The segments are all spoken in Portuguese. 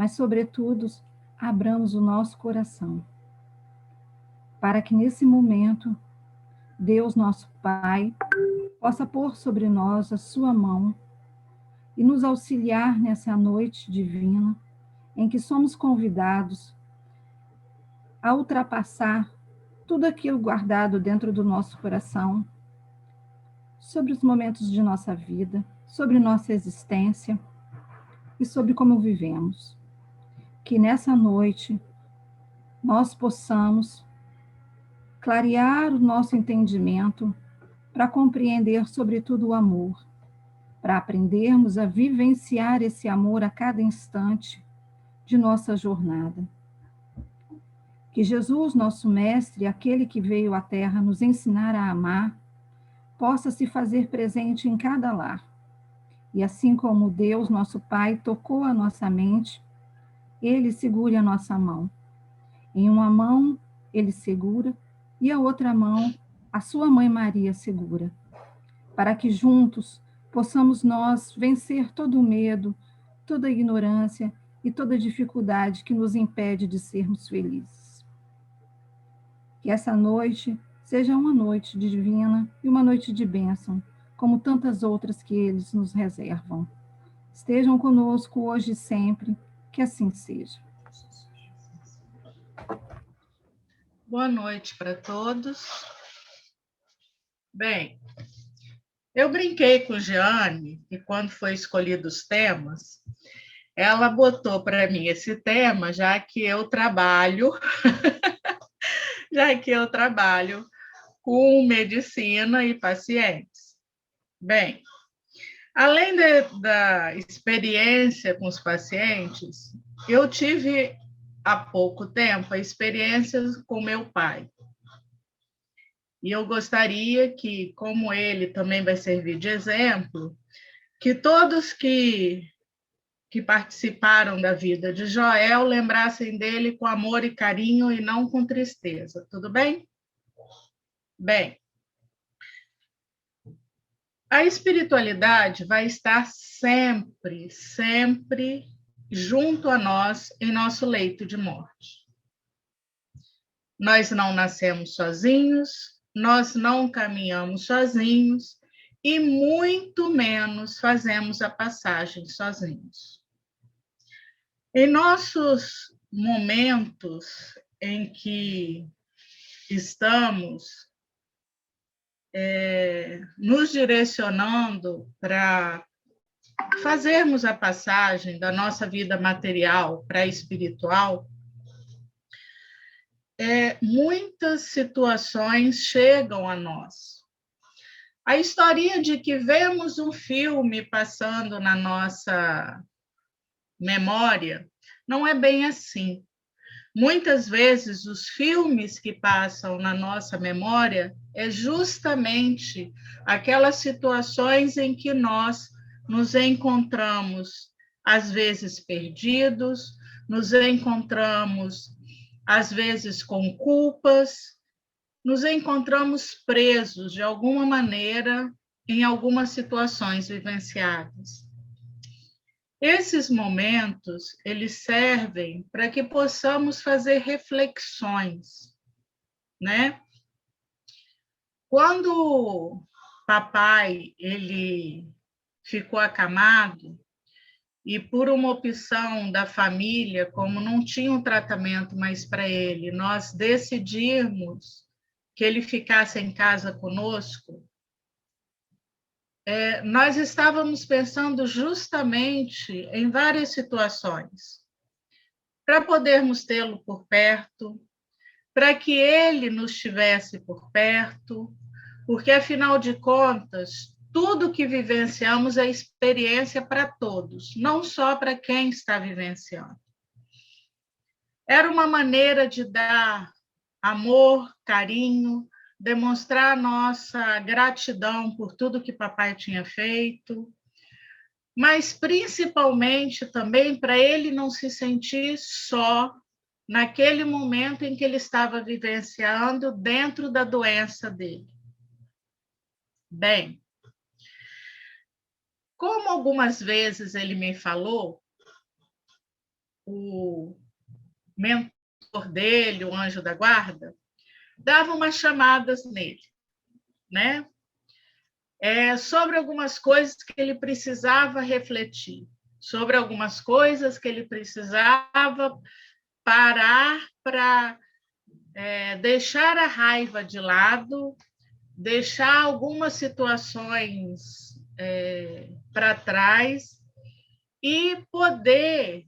mas, sobretudo, abramos o nosso coração, para que nesse momento, Deus, nosso Pai, possa pôr sobre nós a sua mão e nos auxiliar nessa noite divina, em que somos convidados a ultrapassar tudo aquilo guardado dentro do nosso coração, sobre os momentos de nossa vida, sobre nossa existência e sobre como vivemos. Que nessa noite nós possamos clarear o nosso entendimento para compreender, sobretudo, o amor, para aprendermos a vivenciar esse amor a cada instante de nossa jornada. Que Jesus, nosso Mestre, aquele que veio à Terra nos ensinar a amar, possa se fazer presente em cada lar. E assim como Deus, nosso Pai, tocou a nossa mente, Ele segure a nossa mão. Em uma mão, Ele segura, e a outra mão, a sua Mãe Maria segura, para que juntos possamos nós vencer todo o medo, toda a ignorância e toda a dificuldade que nos impede de sermos felizes. Que essa noite seja uma noite divina e uma noite de bênção, como tantas outras que eles nos reservam. Estejam conosco hoje e sempre, que assim seja. Boa noite para todos. Bem, eu brinquei com Jeane e quando foi escolhido os temas, ela botou para mim esse tema, já que eu trabalho com medicina e pacientes. Bem, além da experiência com os pacientes, eu tive há pouco tempo a experiência com meu pai. E eu gostaria que, como ele também vai servir de exemplo, que todos que participaram da vida de Joel lembrassem dele com amor e carinho e não com tristeza. Tudo bem? Bem, a espiritualidade vai estar sempre, sempre junto a nós em nosso leito de morte. Nós não nascemos sozinhos, nós não caminhamos sozinhos e muito menos fazemos a passagem sozinhos. Em nossos momentos em que estamos nos direcionando para fazermos a passagem da nossa vida material para a espiritual, muitas situações chegam a nós. A história de que vemos um filme passando na nossa memória não é bem assim. Muitas vezes, os filmes que passam na nossa memória é justamente aquelas situações em que nós nos encontramos, às vezes perdidos, nos encontramos, às vezes com culpas, nos encontramos presos, de alguma maneira, em algumas situações vivenciadas. Esses momentos, eles servem para que possamos fazer reflexões, né? Quando papai, ele ficou acamado, e por uma opção da família, como não tinha um tratamento mais para ele, nós decidimos que ele ficasse em casa conosco, nós estávamos pensando justamente em várias situações, para podermos tê-lo por perto, para que ele nos tivesse por perto, porque, afinal de contas, tudo que vivenciamos é experiência para todos, não só para quem está vivenciando. Era uma maneira de dar amor, carinho, demonstrar nossa gratidão por tudo que papai tinha feito, mas principalmente também para ele não se sentir só naquele momento em que ele estava vivenciando dentro da doença dele. Bem, como algumas vezes ele me falou, o mentor dele, o anjo da guarda, dava umas chamadas nele, né? Sobre algumas coisas que ele precisava refletir, sobre algumas coisas que ele precisava parar para deixar a raiva de lado, deixar algumas situações para trás e poder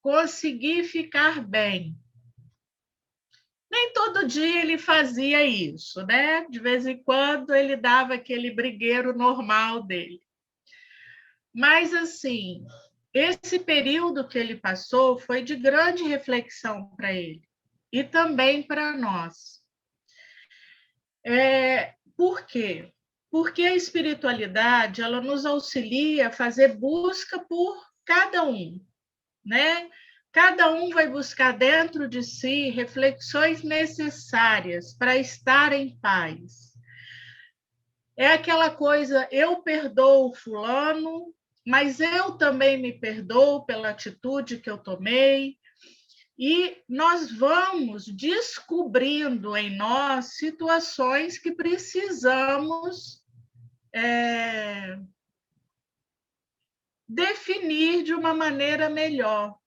conseguir ficar bem. Nem todo dia ele fazia isso, né? De vez em quando ele dava aquele brigueiro normal dele. Mas, assim, esse período que ele passou foi de grande reflexão para ele e também para nós. Por quê? Porque a espiritualidade, ela nos auxilia a fazer busca por cada um, né? Cada um vai buscar dentro de si reflexões necessárias para estar em paz. É aquela coisa, eu perdoo fulano, mas eu também me perdoo pela atitude que eu tomei. E nós vamos descobrindo em nós situações que precisamos definir de uma maneira melhor.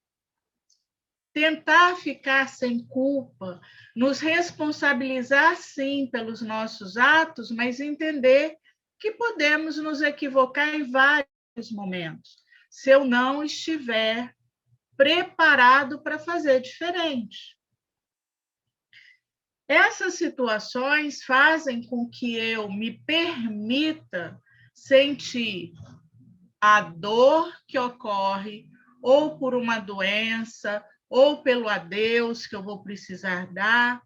Tentar ficar sem culpa, nos responsabilizar, sim, pelos nossos atos, mas entender que podemos nos equivocar em vários momentos, se eu não estiver preparado para fazer diferente. Essas situações fazem com que eu me permita sentir a dor que ocorre ou por uma doença, ou pelo adeus que eu vou precisar dar,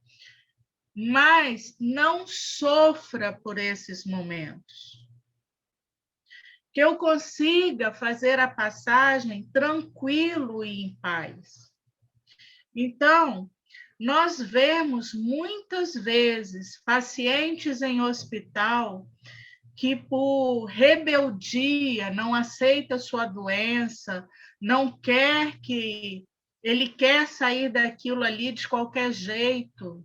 mas não sofra por esses momentos. Que eu consiga fazer a passagem tranquilo e em paz. Então, nós vemos muitas vezes pacientes em hospital que por rebeldia não aceita sua doença, não quer que ele quer sair daquilo ali de qualquer jeito.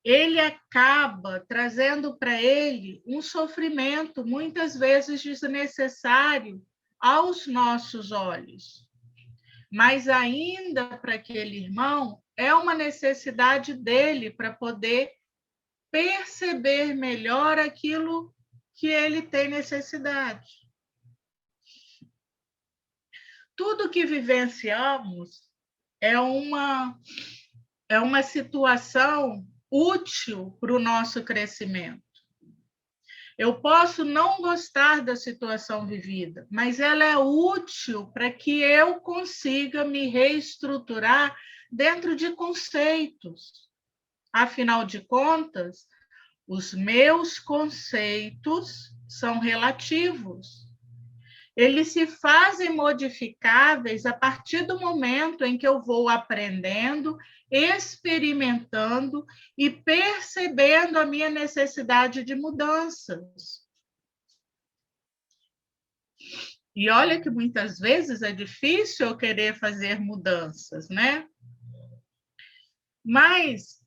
Ele acaba trazendo para ele um sofrimento muitas vezes desnecessário aos nossos olhos. Mas ainda para aquele irmão é uma necessidade dele para poder perceber melhor aquilo que ele tem necessidade. Tudo que vivenciamos é uma situação útil para o nosso crescimento. Eu posso não gostar da situação vivida, mas ela é útil para que eu consiga me reestruturar dentro de conceitos. Afinal de contas, os meus conceitos são relativos. Eles se fazem modificáveis a partir do momento em que eu vou aprendendo, experimentando e percebendo a minha necessidade de mudanças. E olha que muitas vezes é difícil eu querer fazer mudanças, né? Mas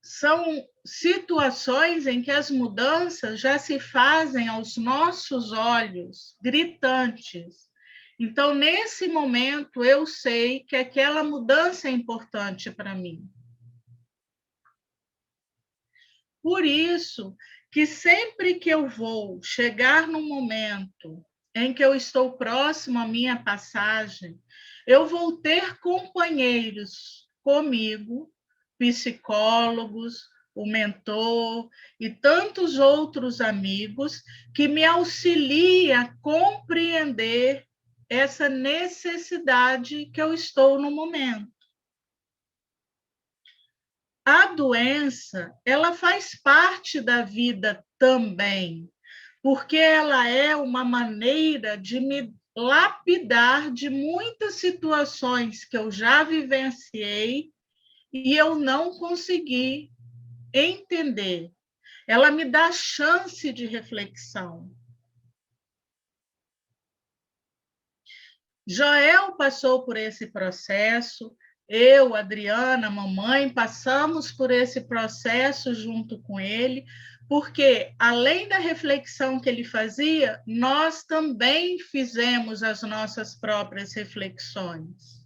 são situações em que as mudanças já se fazem aos nossos olhos gritantes. Então, nesse momento, eu sei que aquela mudança é importante para mim. Por isso que sempre que eu vou chegar num momento em que eu estou próximo à minha passagem, eu vou ter companheiros comigo, psicólogos, o mentor e tantos outros amigos que me auxiliam a compreender essa necessidade que eu estou no momento. A doença, ela faz parte da vida também, porque ela é uma maneira de me lapidar de muitas situações que eu já vivenciei e eu não consegui entender. Ela me dá chance de reflexão. Joel passou por esse processo, eu, Adriana, mamãe, passamos por esse processo junto com ele, porque, além da reflexão que ele fazia, nós também fizemos as nossas próprias reflexões.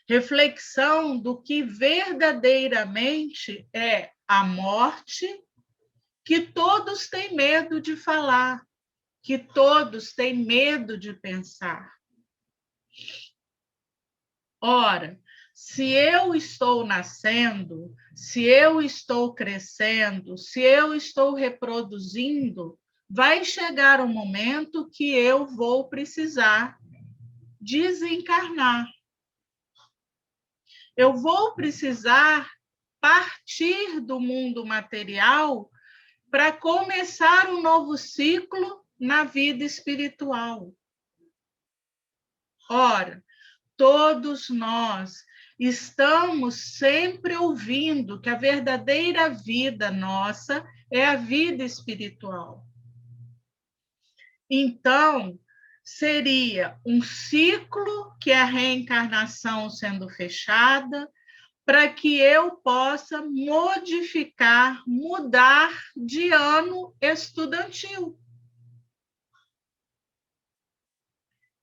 Reflexão do que verdadeiramente é a morte, que todos têm medo de falar, que todos têm medo de pensar. Ora, se eu estou nascendo, se eu estou crescendo, se eu estou reproduzindo, vai chegar um momento que eu vou precisar desencarnar. Eu vou precisar partir do mundo material para começar um novo ciclo na vida espiritual. Ora, todos nós estamos sempre ouvindo que a verdadeira vida nossa é a vida espiritual. Então, seria um ciclo que é a reencarnação sendo fechada, para que eu possa modificar, mudar de ano estudantil.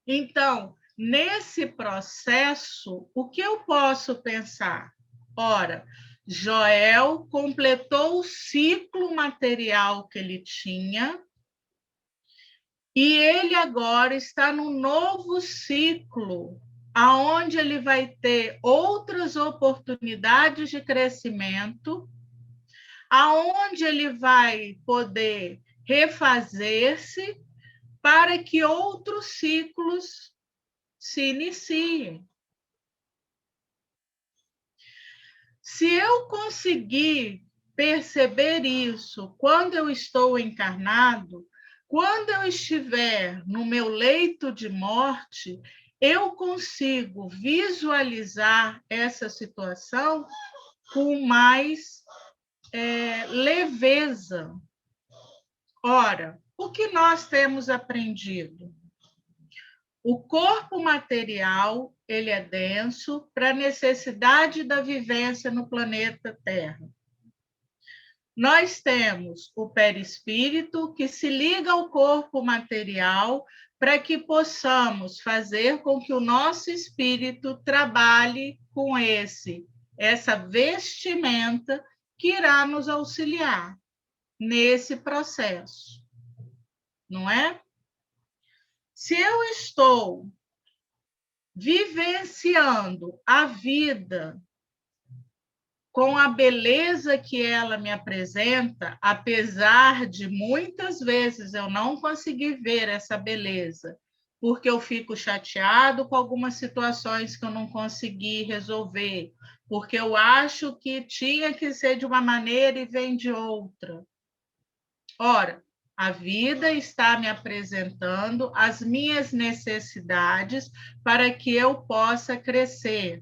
Então, nesse processo, o que eu posso pensar? Ora, Joel completou o ciclo material que ele tinha e ele agora está num novo ciclo, aonde ele vai ter outras oportunidades de crescimento, aonde ele vai poder refazer-se para que outros ciclos se iniciem. Se eu conseguir perceber isso quando eu estou encarnado, quando eu estiver no meu leito de morte, eu consigo visualizar essa situação com mais leveza. Ora, o que nós temos aprendido? O corpo material, ele é denso para a necessidade da vivência no planeta Terra. Nós temos o perispírito que se liga ao corpo material para que possamos fazer com que o nosso espírito trabalhe com essa vestimenta que irá nos auxiliar nesse processo, não é? Se eu estou vivenciando a vida com a beleza que ela me apresenta, apesar de muitas vezes eu não conseguir ver essa beleza, porque eu fico chateado com algumas situações que eu não consegui resolver, porque eu acho que tinha que ser de uma maneira e vem de outra. Ora, a vida está me apresentando as minhas necessidades para que eu possa crescer.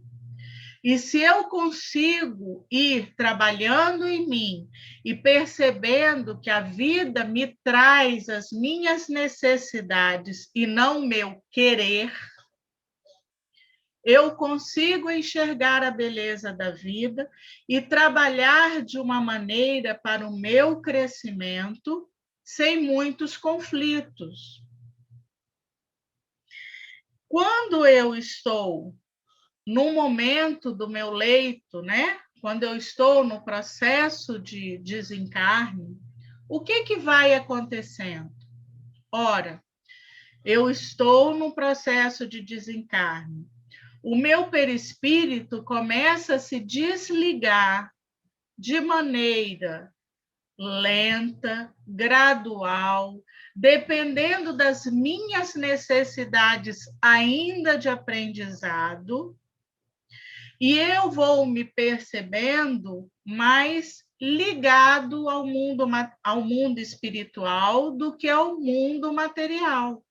E se eu consigo ir trabalhando em mim e percebendo que a vida me traz as minhas necessidades e não o meu querer, eu consigo enxergar a beleza da vida e trabalhar de uma maneira para o meu crescimento sem muitos conflitos. Quando eu estou no momento do meu leito, né? Quando eu estou no processo de desencarne, o que vai acontecendo? Ora, eu estou no processo de desencarne. O meu perispírito começa a se desligar de maneira lenta, gradual, dependendo das minhas necessidades ainda de aprendizado, e eu vou me percebendo mais ligado ao mundo espiritual do que ao mundo material.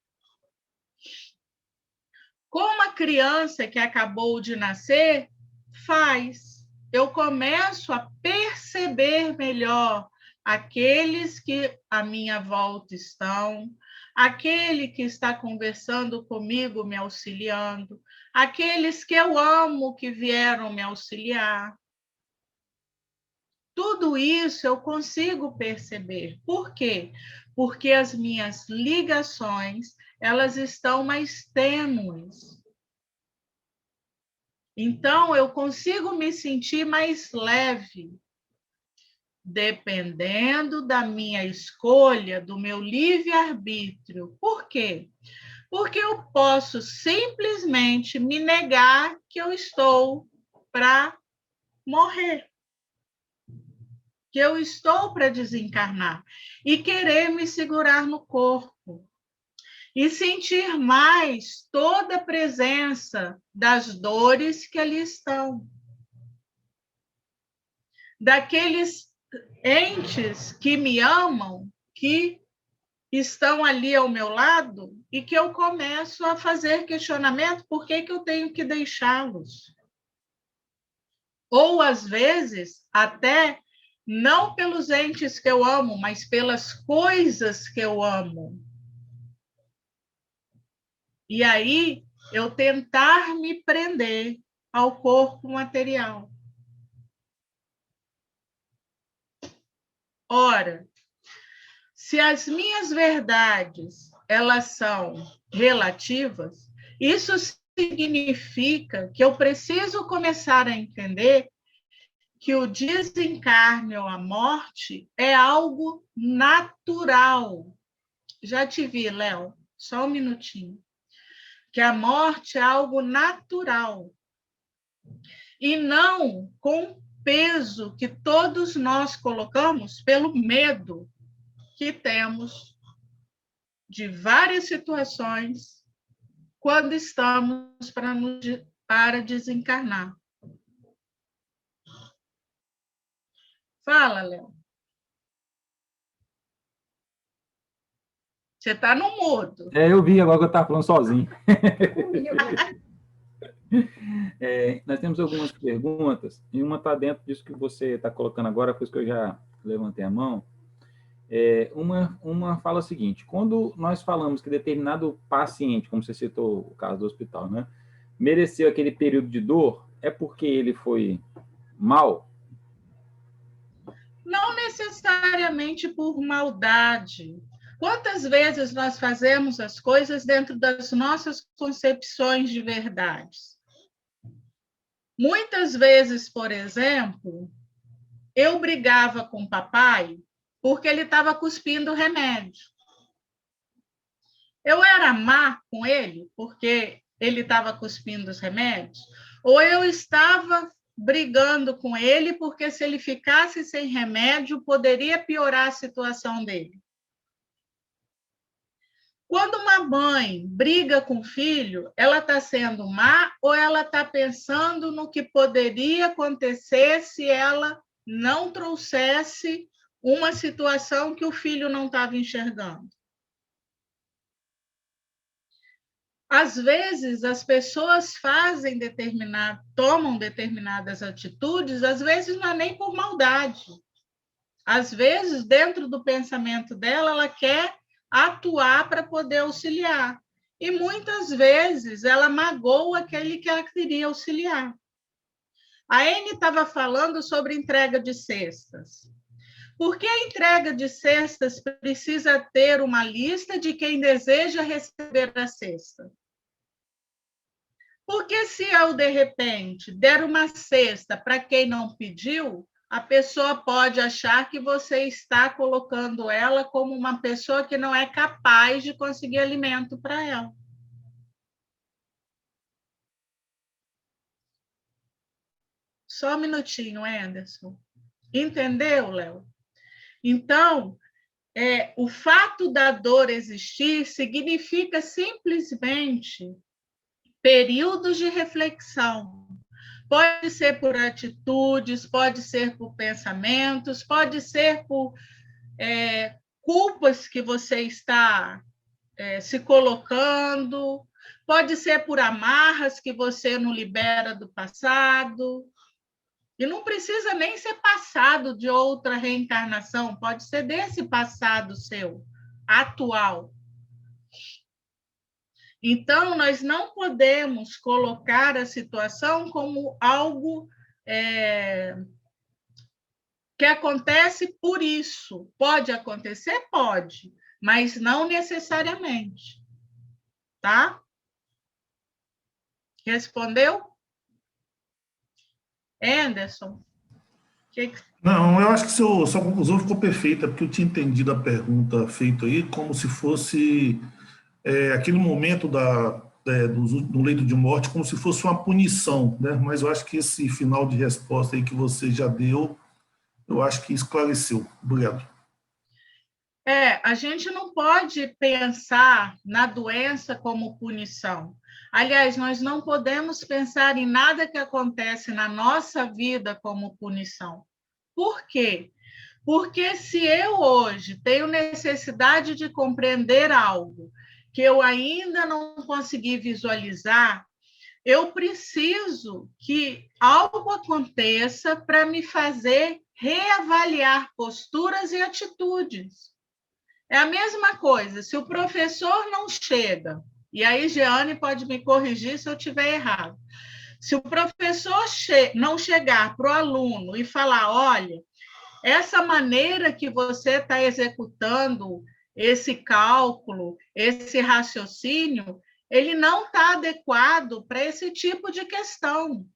Como a criança que acabou de nascer faz, eu começo a perceber melhor aqueles que à minha volta estão, aquele que está conversando comigo, me auxiliando, aqueles que eu amo que vieram me auxiliar. Tudo isso eu consigo perceber. Por quê? Porque as minhas ligações, elas estão mais tênues. Então, eu consigo me sentir mais leve, dependendo da minha escolha, do meu livre-arbítrio. Por quê? Porque eu posso simplesmente me negar que eu estou para morrer, que eu estou para desencarnar e querer me segurar no corpo e sentir mais toda a presença das dores que ali estão, daqueles entes que me amam, que estão ali ao meu lado e que eu começo a fazer questionamento, por que eu tenho que deixá-los? Ou, às vezes, até não pelos entes que eu amo, mas pelas coisas que eu amo. E aí, eu tentar me prender ao corpo material. Ora, se as minhas verdades, elas são relativas, isso significa que eu preciso começar a entender que o desencarne ou a morte é algo natural. Já te vi, Léo, só um minutinho. Que a morte é algo natural. E não com peso que todos nós colocamos pelo medo que temos de várias situações quando estamos para desencarnar. Fala, Léo. Você está no mudo. Eu vi agora que eu estava falando sozinho. Nós temos algumas perguntas, e uma está dentro disso que você está colocando agora, por isso que eu já levantei a mão. Uma fala o seguinte: quando nós falamos que determinado paciente, como você citou o caso do hospital, né, mereceu aquele período de dor, é porque ele foi mal? Não necessariamente por maldade. Quantas vezes nós fazemos as coisas dentro das nossas concepções de verdades? Muitas vezes, por exemplo, eu brigava com o papai porque ele estava cuspindo remédio. Eu era má com ele porque ele estava cuspindo os remédios? Ou eu estava brigando com ele porque, se ele ficasse sem remédio, poderia piorar a situação dele? Quando uma mãe briga com o filho, ela está sendo má ou ela está pensando no que poderia acontecer se ela não trouxesse uma situação que o filho não estava enxergando? Às vezes, as pessoas tomam determinadas atitudes, às vezes não é nem por maldade. Às vezes, dentro do pensamento dela, ela quer atuar para poder auxiliar. E muitas vezes ela magoa aquele que ela queria auxiliar. A Ene estava falando sobre entrega de cestas. Por que a entrega de cestas precisa ter uma lista de quem deseja receber a cesta? Porque se eu, de repente, der uma cesta para quem não pediu, a pessoa pode achar que você está colocando ela como uma pessoa que não é capaz de conseguir alimento para ela. Só um minutinho, Anderson. Entendeu, Léo? Então, o fato da dor existir significa simplesmente períodos de reflexão. Pode ser por atitudes, pode ser por pensamentos, pode ser por culpas que você está se colocando, pode ser por amarras que você não libera do passado. E não precisa nem ser passado de outra reencarnação, pode ser desse passado seu, atual. Então, nós não podemos colocar a situação como algo que acontece por isso. Pode acontecer? Pode, mas não necessariamente. Tá? Respondeu? Anderson? Não, eu acho que sua conclusão ficou perfeita, porque eu tinha entendido a pergunta feita aí como se fosse aquele momento do leito de morte, como se fosse uma punição, né? Mas eu acho que esse final de resposta aí que você já deu, eu acho que esclareceu. Obrigado. A gente não pode pensar na doença como punição. Aliás, nós não podemos pensar em nada que acontece na nossa vida como punição. Por quê? Porque se eu hoje tenho necessidade de compreender algo que eu ainda não consegui visualizar, eu preciso que algo aconteça para me fazer reavaliar posturas e atitudes. É a mesma coisa, se o professor não chega, e aí Jeane pode me corrigir se eu estiver errado, se o professor não chegar para o aluno e falar, olha, essa maneira que você está executando esse cálculo, esse raciocínio, ele não está adequado para esse tipo de questão.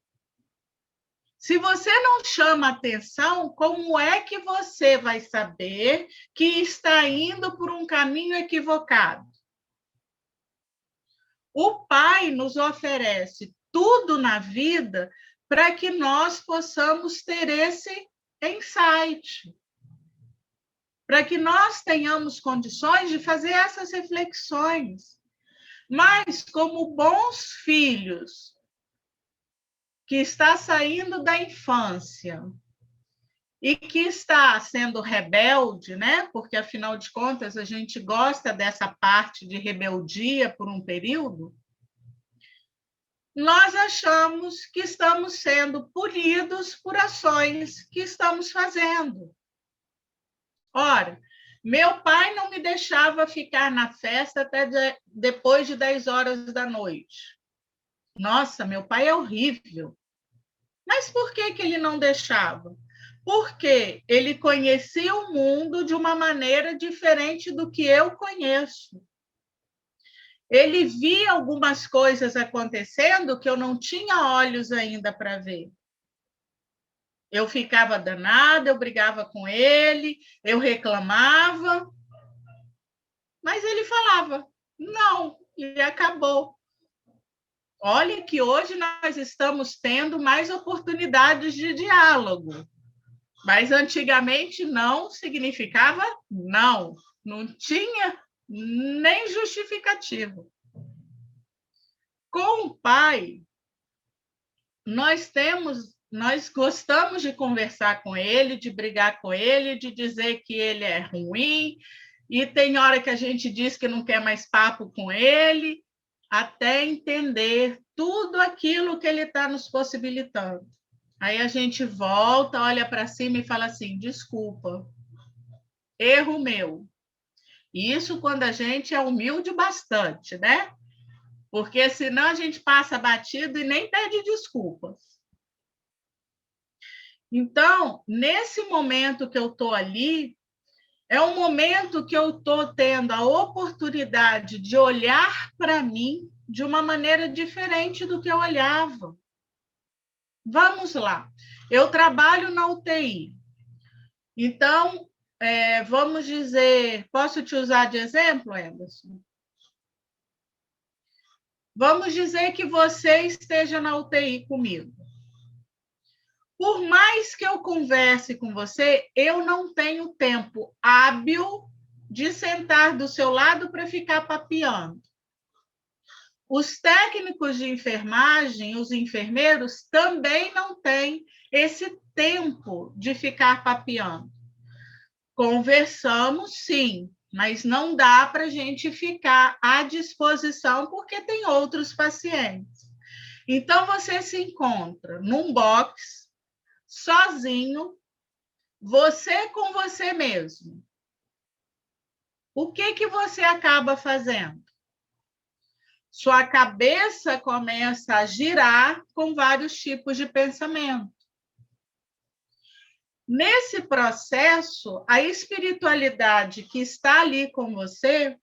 Se você não chama atenção, como é que você vai saber que está indo por um caminho equivocado? O Pai nos oferece tudo na vida para que nós possamos ter esse insight, para que nós tenhamos condições de fazer essas reflexões. Mas, como bons filhos que está saindo da infância e que está sendo rebelde, né? Porque, afinal de contas, a gente gosta dessa parte de rebeldia por um período, nós achamos que estamos sendo punidos por ações que estamos fazendo. Ora, meu pai não me deixava ficar na festa até depois de 10 horas da noite. Nossa, meu pai é horrível. Mas por que ele não deixava? Porque ele conhecia o mundo de uma maneira diferente do que eu conheço. Ele via algumas coisas acontecendo que eu não tinha olhos ainda para ver. Eu ficava danada, eu brigava com ele, eu reclamava, mas ele falava, não, e acabou. Olha que hoje nós estamos tendo mais oportunidades de diálogo, mas antigamente não significava não, não tinha nem justificativa. Com o pai, nós gostamos de conversar com ele, de brigar com ele, de dizer que ele é ruim, e tem hora que a gente diz que não quer mais papo com ele, até entender tudo aquilo que ele está nos possibilitando. Aí a gente volta, olha para cima e fala assim, desculpa, erro meu. Isso quando a gente é humilde bastante, né? Porque senão a gente passa batido e nem pede desculpas. Então, nesse momento que eu estou ali, é um momento que eu estou tendo a oportunidade de olhar para mim de uma maneira diferente do que eu olhava. Vamos lá. Eu trabalho na UTI. Então, vamos dizer... Posso te usar de exemplo, Anderson? Vamos dizer que você esteja na UTI comigo. Por mais que eu converse com você, eu não tenho tempo hábil de sentar do seu lado para ficar papeando. Os técnicos de enfermagem, os enfermeiros, também não têm esse tempo de ficar papeando. Conversamos, sim, mas não dá para a gente ficar à disposição porque tem outros pacientes. Então, você se encontra num box, sozinho, você com você mesmo. O que você acaba fazendo? Sua cabeça começa a girar com vários tipos de pensamento. Nesse processo, a espiritualidade que está ali com você,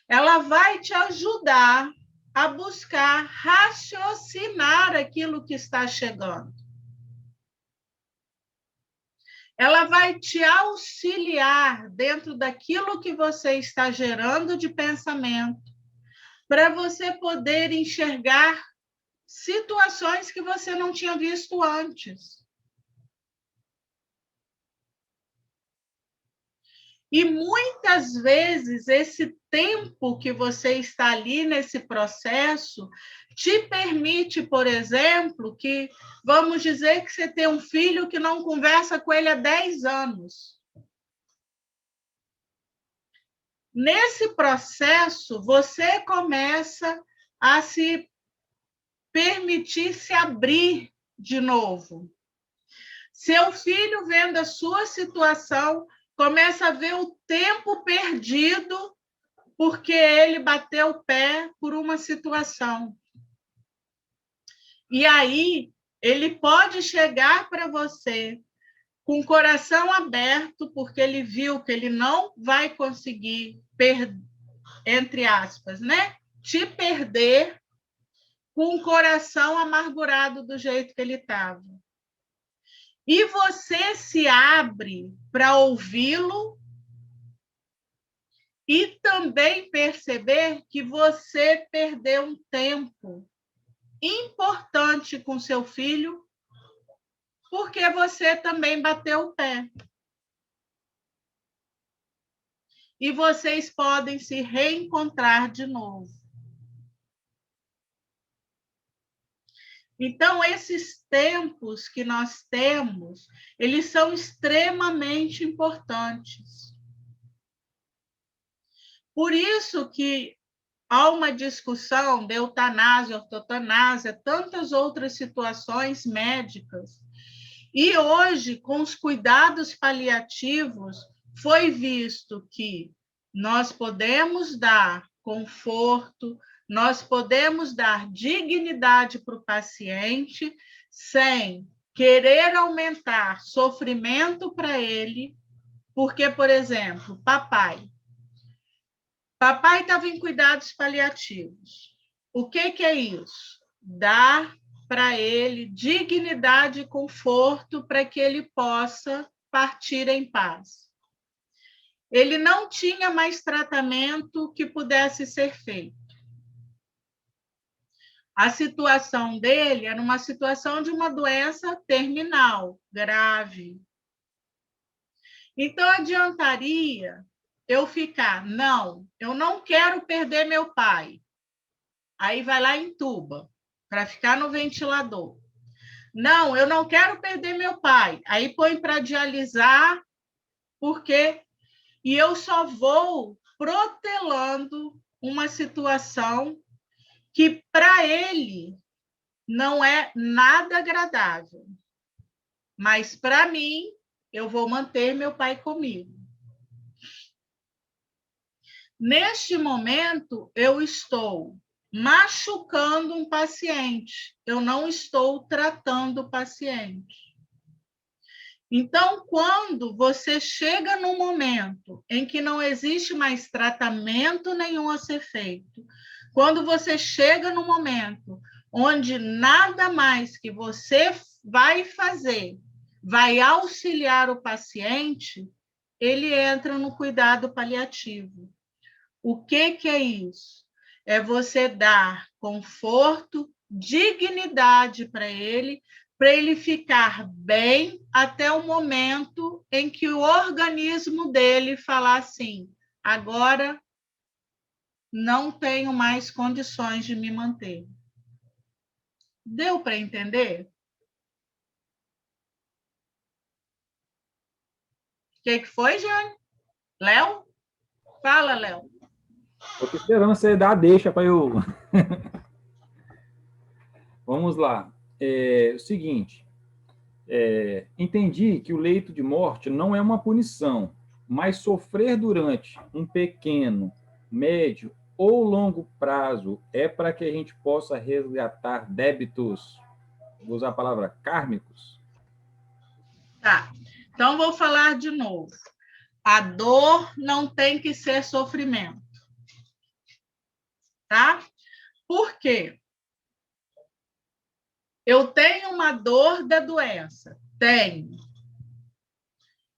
ela vai te ajudar a buscar raciocinar aquilo que está chegando. Ela vai te auxiliar dentro daquilo que você está gerando de pensamento, para você poder enxergar situações que você não tinha visto antes. E muitas vezes esse tempo que você está ali nesse processo te permite, por exemplo, que, vamos dizer que você tem um filho que não conversa com ele há 10 anos. Nesse processo, você começa a se permitir se abrir de novo. Seu filho, vendo a sua situação, começa a ver o tempo perdido porque ele bateu o pé por uma situação. E aí, ele pode chegar para você com o coração aberto, porque ele viu que ele não vai conseguir, entre aspas, né? Te perder com o coração amargurado do jeito que ele estava. E você se abre para ouvi-lo e também perceber que você perdeu um tempo importante com seu filho, porque você também bateu o pé. E vocês podem se reencontrar de novo. Então, esses tempos que nós temos, eles são extremamente importantes. Por isso que há uma discussão de eutanásia, ortotanásia, tantas outras situações médicas. E hoje, com os cuidados paliativos, foi visto que nós podemos dar conforto, nós podemos dar dignidade para o paciente sem querer aumentar sofrimento para ele, porque, por exemplo, papai estava em cuidados paliativos. O que é isso? Dar para ele dignidade e conforto para que ele possa partir em paz. Ele não tinha mais tratamento que pudesse ser feito. A situação dele era uma situação de uma doença terminal, grave. Então, adiantaria eu ficar, não, eu não quero perder meu pai. Aí vai lá e entuba, para ficar no ventilador. Não, eu não quero perder meu pai. Aí põe para dialisar, porque... E eu só vou protelando uma situação que, para ele, não é nada agradável. Mas, para mim, eu vou manter meu pai comigo. Neste momento, eu estou machucando um paciente. Eu não estou tratando o paciente. Então, quando você chega num momento em que não existe mais tratamento nenhum a ser feito, quando você chega num momento onde nada mais que você vai fazer vai auxiliar o paciente, ele entra no cuidado paliativo. O que é isso? É você dar conforto, dignidade para ele ficar bem até o momento em que o organismo dele falar assim, agora não tenho mais condições de me manter. Deu para entender? O que foi, Jane? Léo? Fala, Léo. Estou esperando você dar a deixa para eu... Vamos lá. O seguinte, entendi que o leito de morte não é uma punição, mas sofrer durante um pequeno, médio ou longo prazo é para que a gente possa resgatar débitos, vou usar a palavra kármicos? Tá. Então, vou falar de novo. A dor não tem que ser sofrimento. Tá? Por quê? Eu tenho uma dor da doença. Tenho.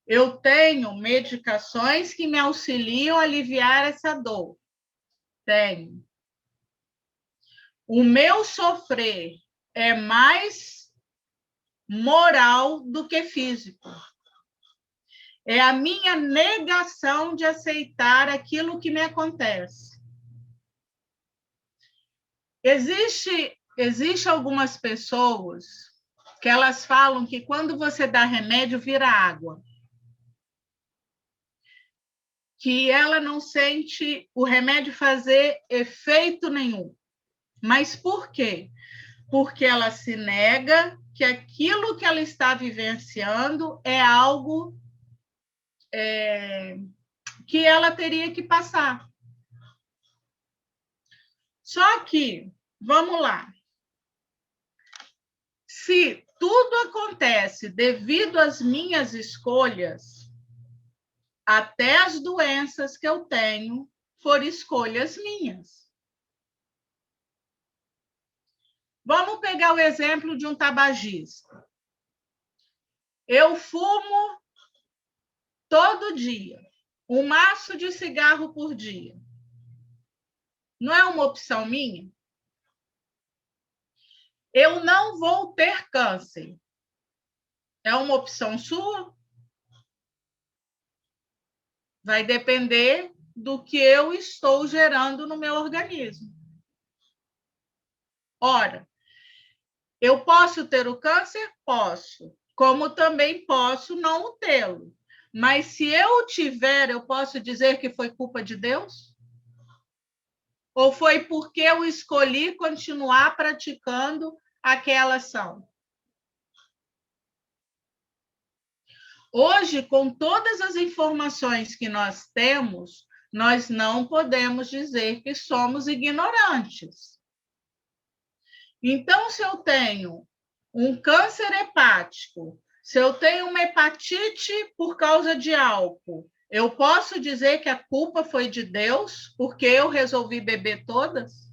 Eu tenho medicações que me auxiliam a aliviar essa dor. Tenho. O meu sofrer é mais moral do que físico. É a minha negação de aceitar aquilo que me acontece. Existe algumas pessoas que elas falam que quando você dá remédio, vira água. Que ela não sente o remédio fazer efeito nenhum. Mas por quê? Porque ela se nega que aquilo que ela está vivenciando é algo que ela teria que passar. Só que, vamos lá, se tudo acontece devido às minhas escolhas, até as doenças que eu tenho foram escolhas minhas. Vamos pegar o exemplo de um tabagista. Eu fumo todo dia, um maço de cigarro por dia. Não é uma opção minha? Eu não vou ter câncer. É uma opção sua? Vai depender do que eu estou gerando no meu organismo. Ora, eu posso ter o câncer? Posso. Como também posso não tê-lo. Mas se eu tiver, eu posso dizer que foi culpa de Deus? Ou foi porque eu escolhi continuar praticando aquela ação? Hoje, com todas as informações que nós temos, nós não podemos dizer que somos ignorantes. Então, se eu tenho um câncer hepático, se eu tenho uma hepatite por causa de álcool, eu posso dizer que a culpa foi de Deus porque eu resolvi beber todas?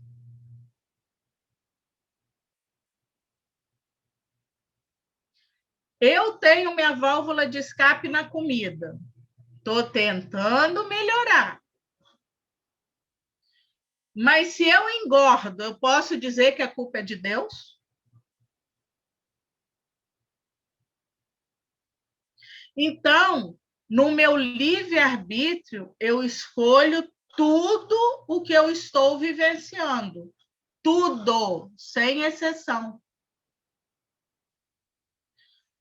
Eu tenho minha válvula de escape na comida. Estou tentando melhorar. Mas se eu engordo, eu posso dizer que a culpa é de Deus? Então, no meu livre-arbítrio, eu escolho tudo o que eu estou vivenciando. Tudo, sem exceção.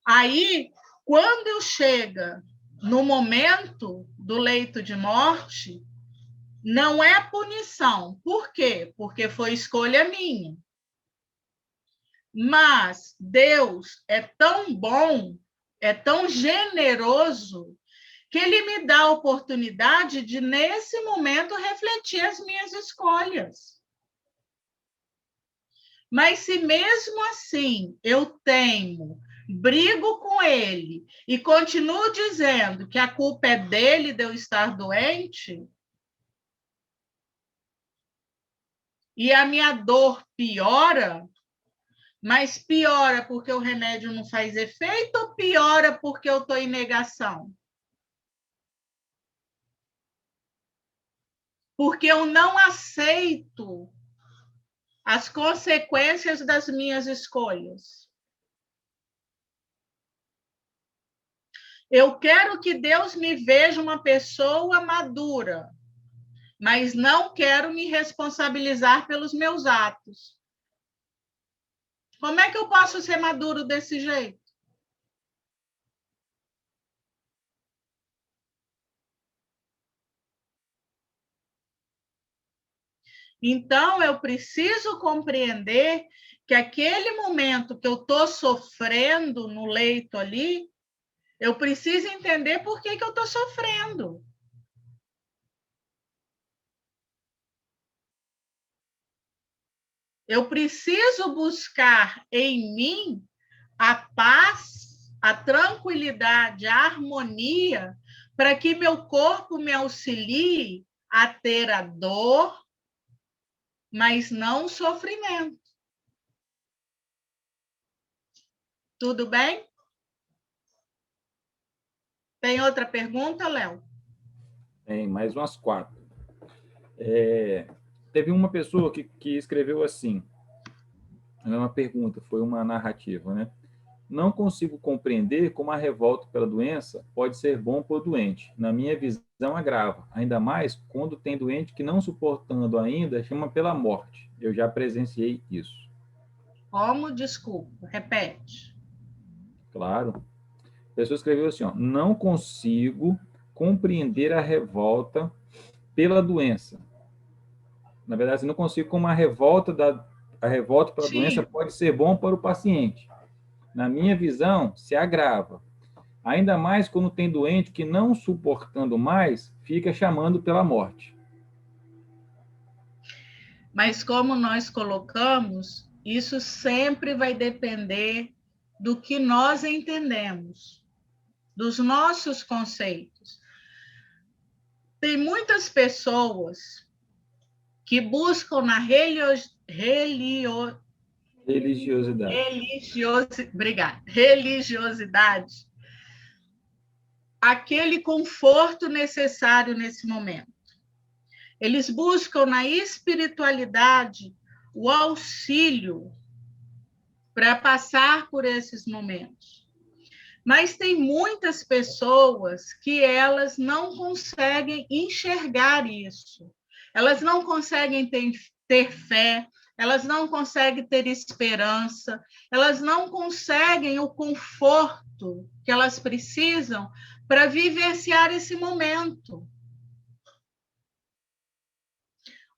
Aí, quando chega no momento do leito de morte, não é punição. Por quê? Porque foi escolha minha. Mas Deus é tão bom, é tão generoso, que Ele me dá a oportunidade de, nesse momento, refletir as minhas escolhas. Mas se mesmo assim eu teimo, brigo com Ele e continuo dizendo que a culpa é dele de eu estar doente, e a minha dor piora, mas piora porque o remédio não faz efeito ou piora porque eu estou em negação? Porque eu não aceito as consequências das minhas escolhas. Eu quero que Deus me veja uma pessoa madura, mas não quero me responsabilizar pelos meus atos. Como é que eu posso ser maduro desse jeito? Então, eu preciso compreender que aquele momento que eu estou sofrendo no leito ali, eu preciso entender por que eu estou sofrendo. Eu preciso buscar em mim a paz, a tranquilidade, a harmonia, para que meu corpo me auxilie a ter a dor, mas não o sofrimento. Tudo bem? Tem outra pergunta, Léo? Tem mais umas 4. Teve uma pessoa que escreveu assim, não é uma pergunta, foi uma narrativa, né? Não consigo compreender como a revolta pela doença pode ser bom para o doente. Na minha visão, agrava. Ainda mais quando tem doente que, não suportando ainda, chama pela morte. Eu já presenciei isso. Como? Desculpa, repete. Claro. A pessoa escreveu assim, ó, não consigo compreender a revolta pela doença. Na verdade, não consigo como a revolta pela doença pode ser bom para o paciente. Na minha visão, se agrava. Ainda mais quando tem doente que, não suportando mais, fica chamando pela morte. Mas como nós colocamos, isso sempre vai depender do que nós entendemos, dos nossos conceitos. Tem muitas pessoas que buscam na religiosidade aquele conforto necessário nesse momento. Eles buscam na espiritualidade o auxílio para passar por esses momentos. Mas tem muitas pessoas que elas não conseguem enxergar isso. Elas não conseguem ter fé, elas não conseguem ter esperança, elas não conseguem o conforto que elas precisam para vivenciar esse momento.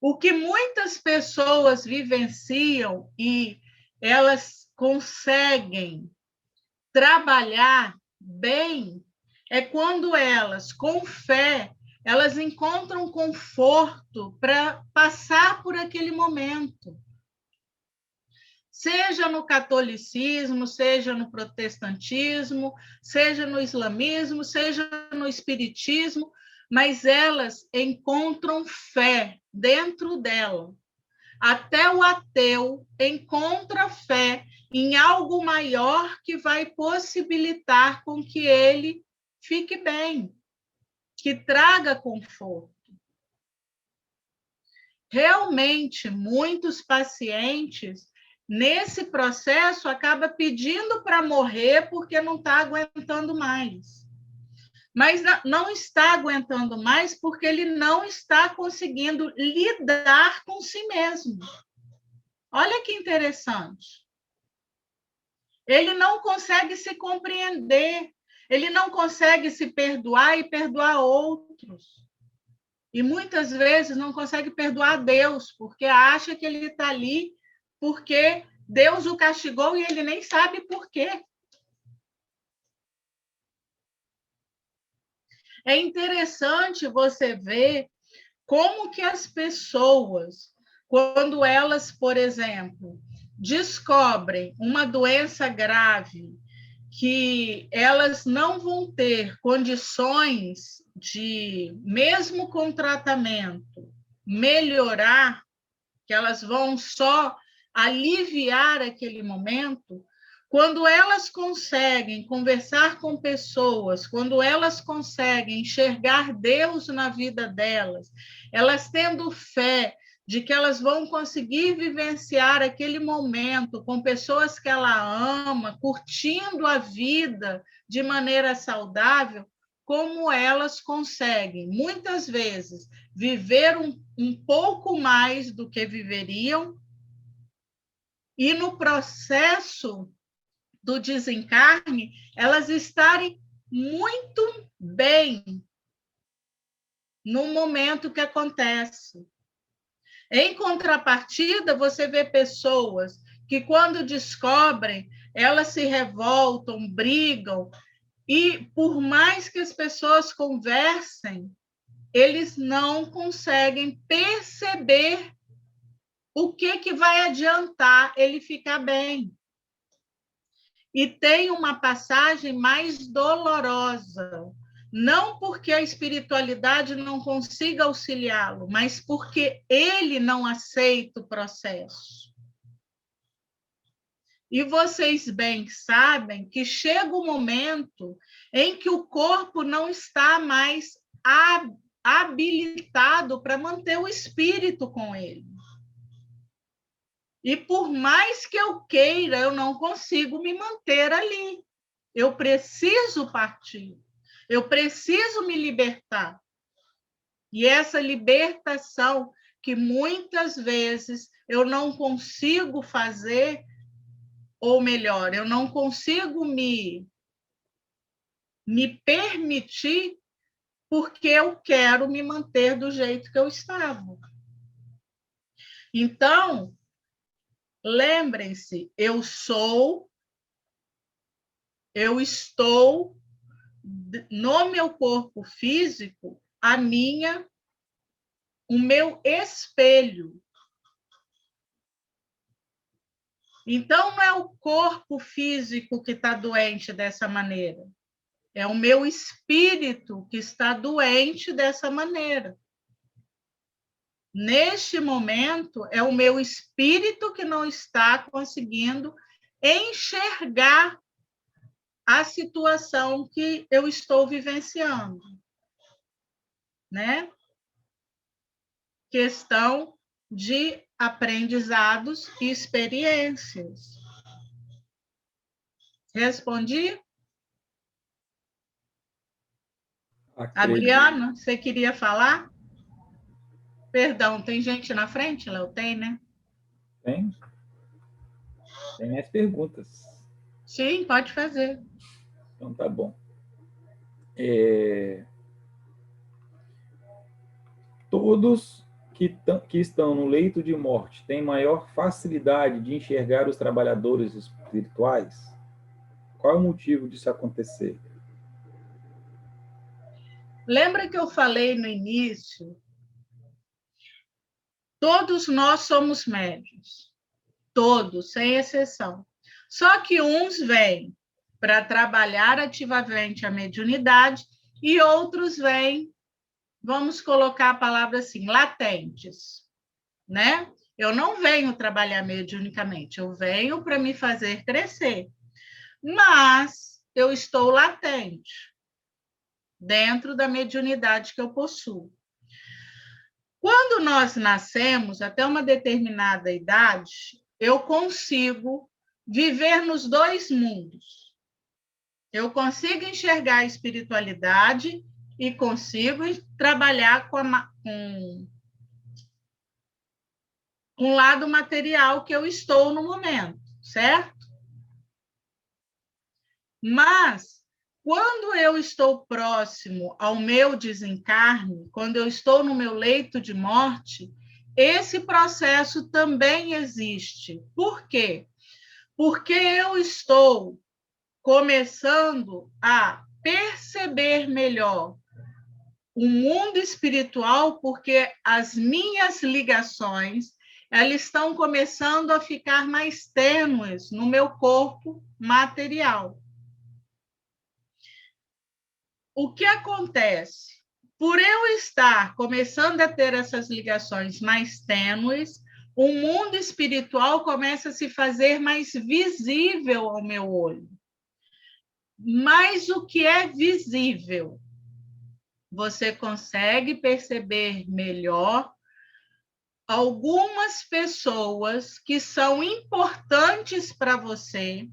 O que muitas pessoas vivenciam e elas conseguem trabalhar bem é quando elas, com fé, elas encontram conforto para passar por aquele momento. Seja no catolicismo, seja no protestantismo, seja no islamismo, seja no espiritismo, mas elas encontram fé dentro dela. Até o ateu encontra fé em algo maior que vai possibilitar com que ele fique bem, que traga conforto. Realmente, muitos pacientes, nesse processo, acabam pedindo para morrer porque não está aguentando mais. Mas não está aguentando mais porque ele não está conseguindo lidar com si mesmo. Olha que interessante. Ele não consegue se compreender, ele não consegue se perdoar e perdoar outros. E muitas vezes não consegue perdoar Deus, porque acha que ele está ali porque Deus o castigou e ele nem sabe por quê. É interessante você ver como que as pessoas, quando elas, por exemplo, descobrem uma doença grave, que elas não vão ter condições de, mesmo com tratamento, melhorar, que elas vão só aliviar aquele momento, quando elas conseguem conversar com pessoas, quando elas conseguem enxergar Deus na vida delas, elas tendo fé de que elas vão conseguir vivenciar aquele momento com pessoas que ela ama, curtindo a vida de maneira saudável, como elas conseguem, muitas vezes, viver um pouco mais do que viveriam e, no processo do desencarne, elas estarem muito bem no momento que acontece. Em contrapartida, você vê pessoas que, quando descobrem, elas se revoltam, brigam, e por mais que as pessoas conversem, eles não conseguem perceber o que vai adiantar ele ficar bem? E tem uma passagem mais dolorosa, não porque a espiritualidade não consiga auxiliá-lo, mas porque ele não aceita o processo. E vocês bem sabem que chega o momento em que o corpo não está mais habilitado para manter o espírito com ele. E por mais que eu queira, eu não consigo me manter ali. Eu preciso partir. Eu preciso me libertar. E essa libertação que muitas vezes eu não consigo fazer, ou melhor, eu não consigo me permitir porque eu quero me manter do jeito que eu estava. Então, lembrem-se, eu estou no meu corpo físico, o meu espelho. Então, não é o corpo físico que está doente dessa maneira, é o meu espírito que está doente dessa maneira. Neste momento, é o meu espírito que não está conseguindo enxergar a situação que eu estou vivenciando, né? Questão de aprendizados e experiências. Respondi? Adriana, você queria falar? Perdão, tem gente na frente, Léo? Tem, né? Tem? Tem mais perguntas. Sim, pode fazer. Então, tá bom. Todos que estão no leito de morte têm maior facilidade de enxergar os trabalhadores espirituais? Qual é o motivo disso acontecer? Lembra que eu falei no início? Todos nós somos médiuns. Todos, sem exceção. Só que uns vêm para trabalhar ativamente a mediunidade e outros vêm, vamos colocar a palavra assim, latentes, né? Eu não venho trabalhar mediunicamente, eu venho para me fazer crescer. Mas eu estou latente dentro da mediunidade que eu possuo. Quando nós nascemos, até uma determinada idade, eu consigo viver nos dois mundos. Eu consigo enxergar a espiritualidade e consigo trabalhar com o lado material que eu estou no momento, certo? Mas, quando eu estou próximo ao meu desencarne, quando eu estou no meu leito de morte, esse processo também existe. Por quê? Porque eu estou começando a perceber melhor o mundo espiritual, porque as minhas ligações elas estão começando a ficar mais tênues no meu corpo material. O que acontece? Por eu estar começando a ter essas ligações mais tênues, o mundo espiritual começa a se fazer mais visível ao meu olho. Mas o que é visível? Você consegue perceber melhor algumas pessoas que são importantes para você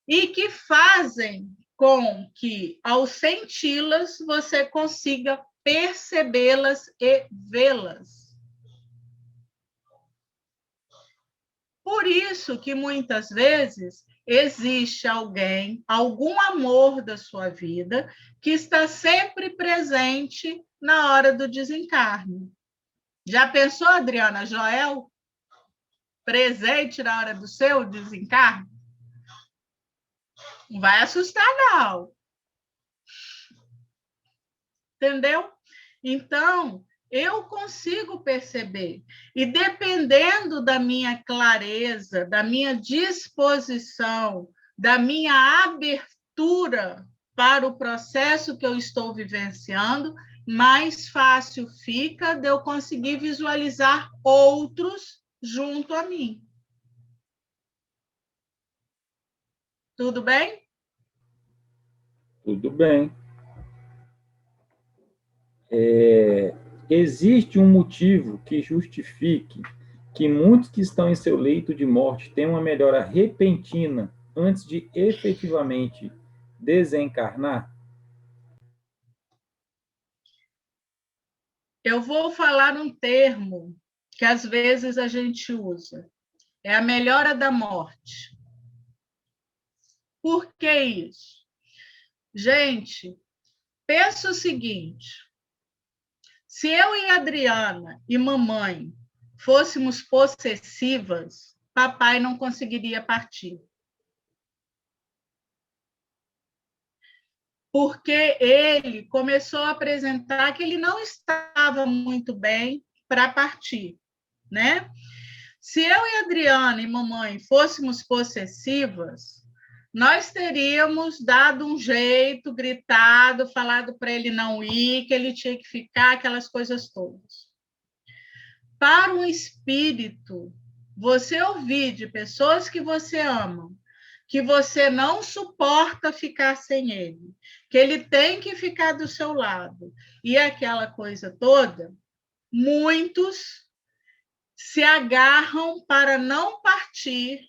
e que fazem com que, ao senti-las, você consiga percebê-las e vê-las. Por isso que, muitas vezes, existe alguém, algum amor da sua vida, que está sempre presente na hora do desencarne. Já pensou, Adriana, Joel, presente na hora do seu desencarne? Não vai assustar, não. Entendeu? Então, eu consigo perceber. E dependendo da minha clareza, da minha disposição, da minha abertura para o processo que eu estou vivenciando, mais fácil fica de eu conseguir visualizar outros junto a mim. Tudo bem? Tudo bem. Existe um motivo que justifique que muitos que estão em seu leito de morte tenham uma melhora repentina antes de efetivamente desencarnar? Eu vou falar um termo que às vezes a gente usa. É a melhora da morte. Por que isso? Gente, pensa o seguinte: se eu e Adriana e mamãe fôssemos possessivas, papai não conseguiria partir. Porque ele começou a apresentar que ele não estava muito bem para partir, né? Se eu e Adriana e mamãe fôssemos possessivas, nós teríamos dado um jeito, gritado, falado para ele não ir, que ele tinha que ficar, aquelas coisas todas. Para um espírito, você ouvir de pessoas que você ama, que você não suporta ficar sem ele, que ele tem que ficar do seu lado, e aquela coisa toda, muitos se agarram para não partir,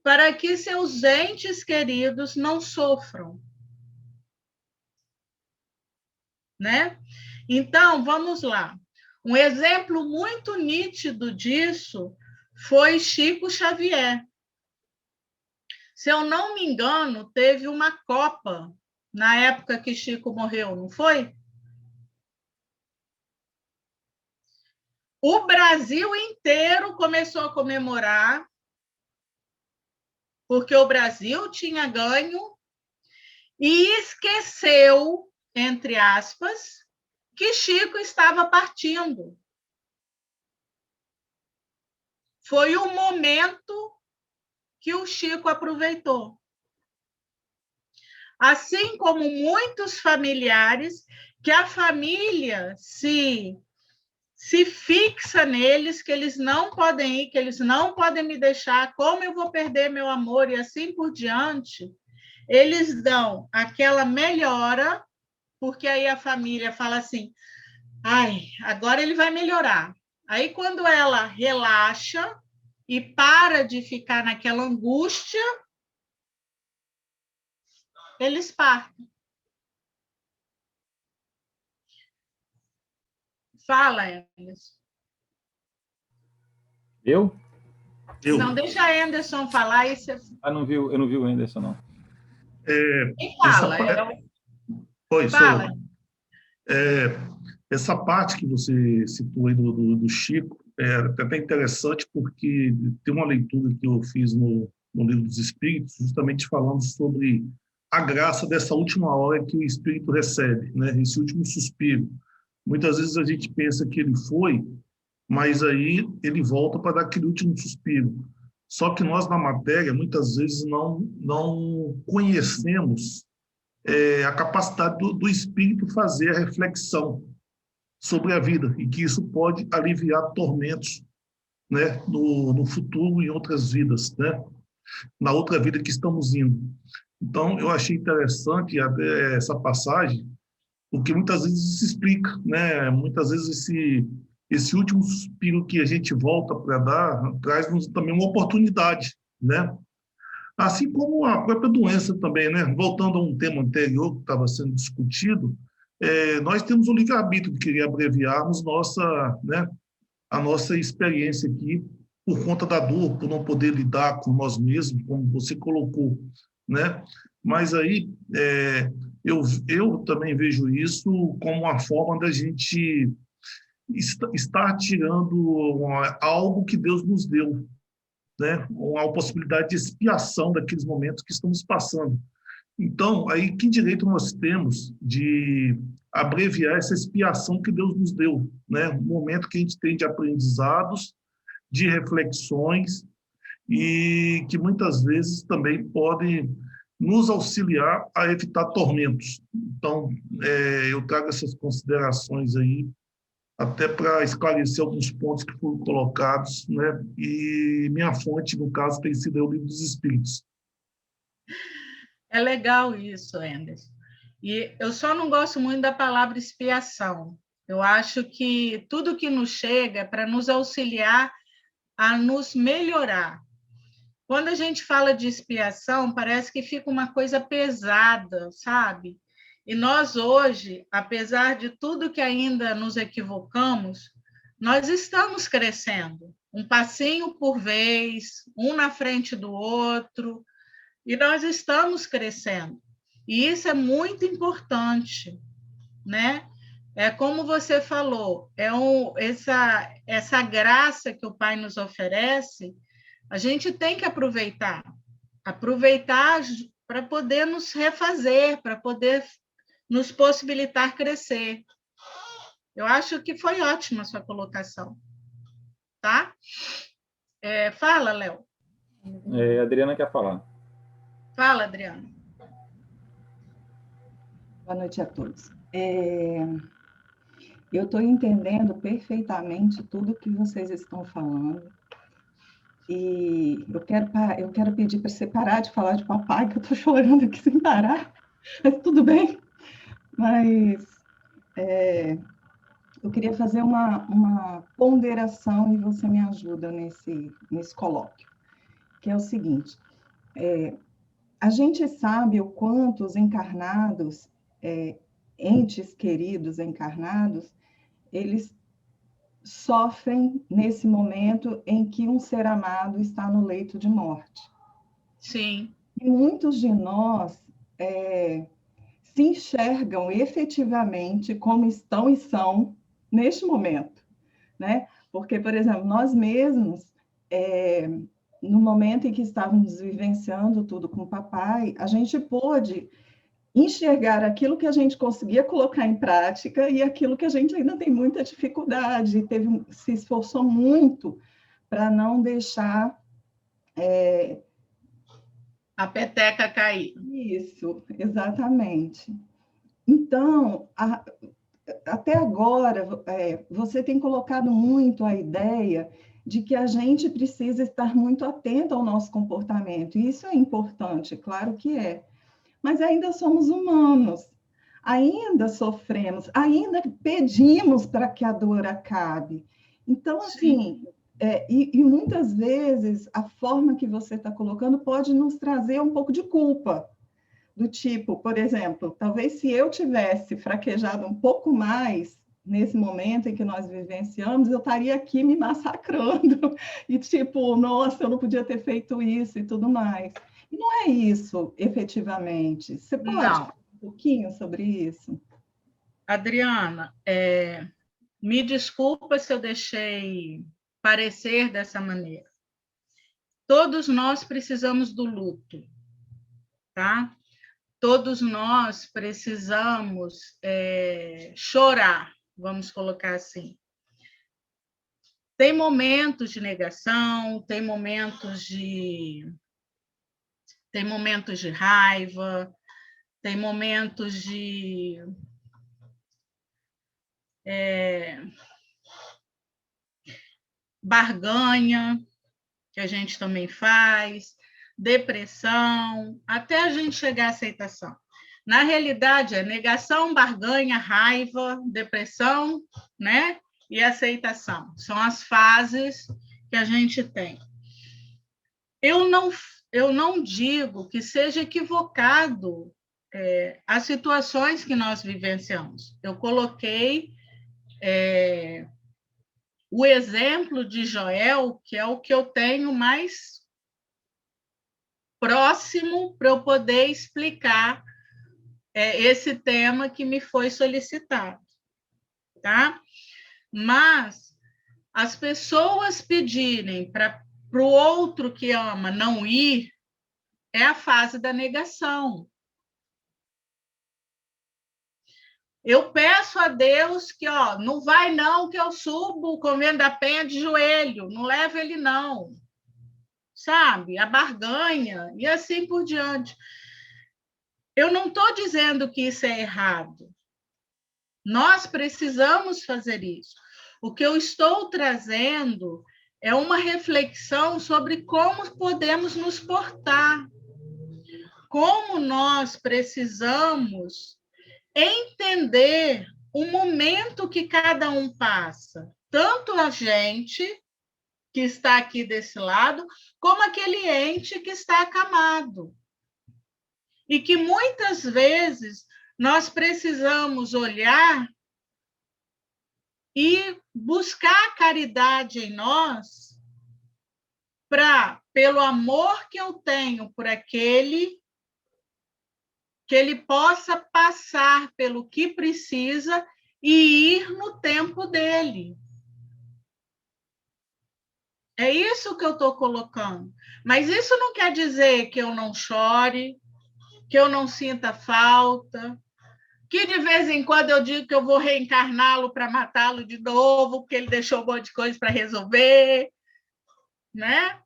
para que seus entes queridos não sofram. Né? Então, vamos lá. Um exemplo muito nítido disso foi Chico Xavier. Se eu não me engano, teve uma Copa na época que Chico morreu, não foi? O Brasil inteiro começou a comemorar, porque o Brasil tinha ganho e esqueceu, entre aspas, que Chico estava partindo. Foi o momento que o Chico aproveitou. Assim como muitos familiares, que a família se fixa neles, que eles não podem ir, que eles não podem me deixar, como eu vou perder meu amor e assim por diante, eles dão aquela melhora, porque aí a família fala assim, ai, agora ele vai melhorar. Aí quando ela relaxa e para de ficar naquela angústia, eles partem. Fala, Anderson. Eu? Não, deixa a Anderson falar. E você... eu não vi o Anderson, não. Quem fala? Fala. Essa parte que você citou aí do Chico é até interessante, porque tem uma leitura que eu fiz no Livro dos Espíritos, justamente falando sobre a graça dessa última hora que o espírito recebe, né? Esse último suspiro. Muitas vezes a gente pensa que ele foi, mas aí ele volta para dar aquele último suspiro. Só que nós, na matéria, muitas vezes não conhecemos a capacidade do espírito fazer a reflexão sobre a vida, e que isso pode aliviar tormentos, né, no futuro, em outras vidas, né, na outra vida que estamos indo. Então, eu achei interessante essa passagem, porque muitas vezes se explica, né? Muitas vezes esse último suspiro que a gente volta para dar traz-nos também uma oportunidade, né? Assim como a própria doença também, né? Voltando a um tema anterior que estava sendo discutido, nós temos o livre-arbítrio, que queria abreviarmos a nossa experiência aqui por conta da dor, por não poder lidar com nós mesmos, como você colocou, né? Mas aí eu também vejo isso como uma forma da gente estar tirando algo que Deus nos deu, né? Uma possibilidade de expiação daqueles momentos que estamos passando. Então, aí que direito nós temos de abreviar essa expiação que Deus nos deu, né? Um momento que a gente tem de aprendizados, de reflexões, e que muitas vezes também podem nos auxiliar a evitar tormentos. Então, eu trago essas considerações aí, até para esclarecer alguns pontos que foram colocados, né? E minha fonte, no caso, tem sido o Livro dos Espíritos. É legal isso, Anderson. E eu só não gosto muito da palavra expiação. Eu acho que tudo que nos chega é para nos auxiliar a nos melhorar. Quando a gente fala de expiação, parece que fica uma coisa pesada, sabe? E nós hoje, apesar de tudo que ainda nos equivocamos, nós estamos crescendo, um passinho por vez, um na frente do outro, e nós estamos crescendo. E isso é muito importante, né? É como você falou, essa graça que o Pai nos oferece, a gente tem que aproveitar para poder nos refazer, para poder nos possibilitar crescer. Eu acho que foi ótima a sua colocação. Tá? Fala, Léo. A Adriana quer falar. Fala, Adriana. Boa noite a todos. Eu estou entendendo perfeitamente tudo que vocês estão falando. E eu quero pedir para você parar de falar de papai, que eu estou chorando aqui sem parar. Mas tudo bem. Mas eu queria fazer uma ponderação e você me ajuda nesse colóquio, que é o seguinte. A gente sabe o quanto os encarnados, entes queridos encarnados, eles sofrem nesse momento em que um ser amado está no leito de morte. Sim. E muitos de nós se enxergam efetivamente como estão e são neste momento, né? Porque, por exemplo, nós mesmos, no momento em que estávamos vivenciando tudo com o papai, a gente pôde enxergar aquilo que a gente conseguia colocar em prática e aquilo que a gente ainda tem muita dificuldade, se esforçou muito para não deixar a peteca cair. Isso, exatamente. Então, até agora, você tem colocado muito a ideia de que a gente precisa estar muito atento ao nosso comportamento. E isso é importante, claro que é. Mas ainda somos humanos, ainda sofremos, ainda pedimos para que a dor acabe. Então, assim, e muitas vezes a forma que você está colocando pode nos trazer um pouco de culpa, do tipo, por exemplo, talvez se eu tivesse fraquejado um pouco mais nesse momento em que nós vivenciamos, eu estaria aqui me massacrando, e tipo, nossa, eu não podia ter feito isso e tudo mais. E não é isso, efetivamente. Você pode falar um pouquinho sobre isso? Adriana, me desculpa se eu deixei parecer dessa maneira. Todos nós precisamos do luto, tá? Todos nós precisamos chorar, vamos colocar assim. Tem momentos de negação, tem momentos de raiva, tem momentos de barganha, que a gente também faz, depressão, até a gente chegar à aceitação. Na realidade, é negação, barganha, raiva, depressão, né? E aceitação. São as fases que a gente tem. Eu não digo que seja equivocado as situações que nós vivenciamos. Eu coloquei o exemplo de Joel, que é o que eu tenho mais próximo para eu poder explicar esse tema que me foi solicitado, tá? Mas as pessoas pedirem para o outro que ama não ir é a fase da negação. Eu peço a Deus que, ó, não vai não, que eu subo comendo a penha de joelho, não leva ele não, sabe? A barganha, e assim por diante. Eu não estou dizendo que isso é errado. Nós precisamos fazer isso. O que eu estou trazendo é uma reflexão sobre como podemos nos portar, como nós precisamos entender o momento que cada um passa, tanto a gente que está aqui desse lado, como aquele ente que está acamado. E que muitas vezes nós precisamos olhar e buscar caridade em nós para, pelo amor que eu tenho por aquele, que ele possa passar pelo que precisa e ir no tempo dele. É isso que eu estou colocando. Mas isso não quer dizer que eu não chore, que eu não sinta falta, que de vez em quando eu digo que eu vou reencarná-lo para matá-lo de novo, porque ele deixou um monte de coisa para resolver, né?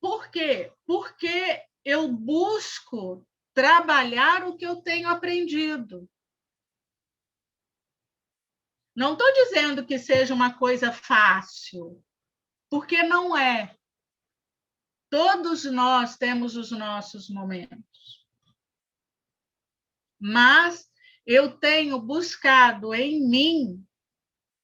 Por quê? Porque eu busco trabalhar o que eu tenho aprendido. Não estou dizendo que seja uma coisa fácil, porque não é. Todos nós temos os nossos momentos. Mas eu tenho buscado em mim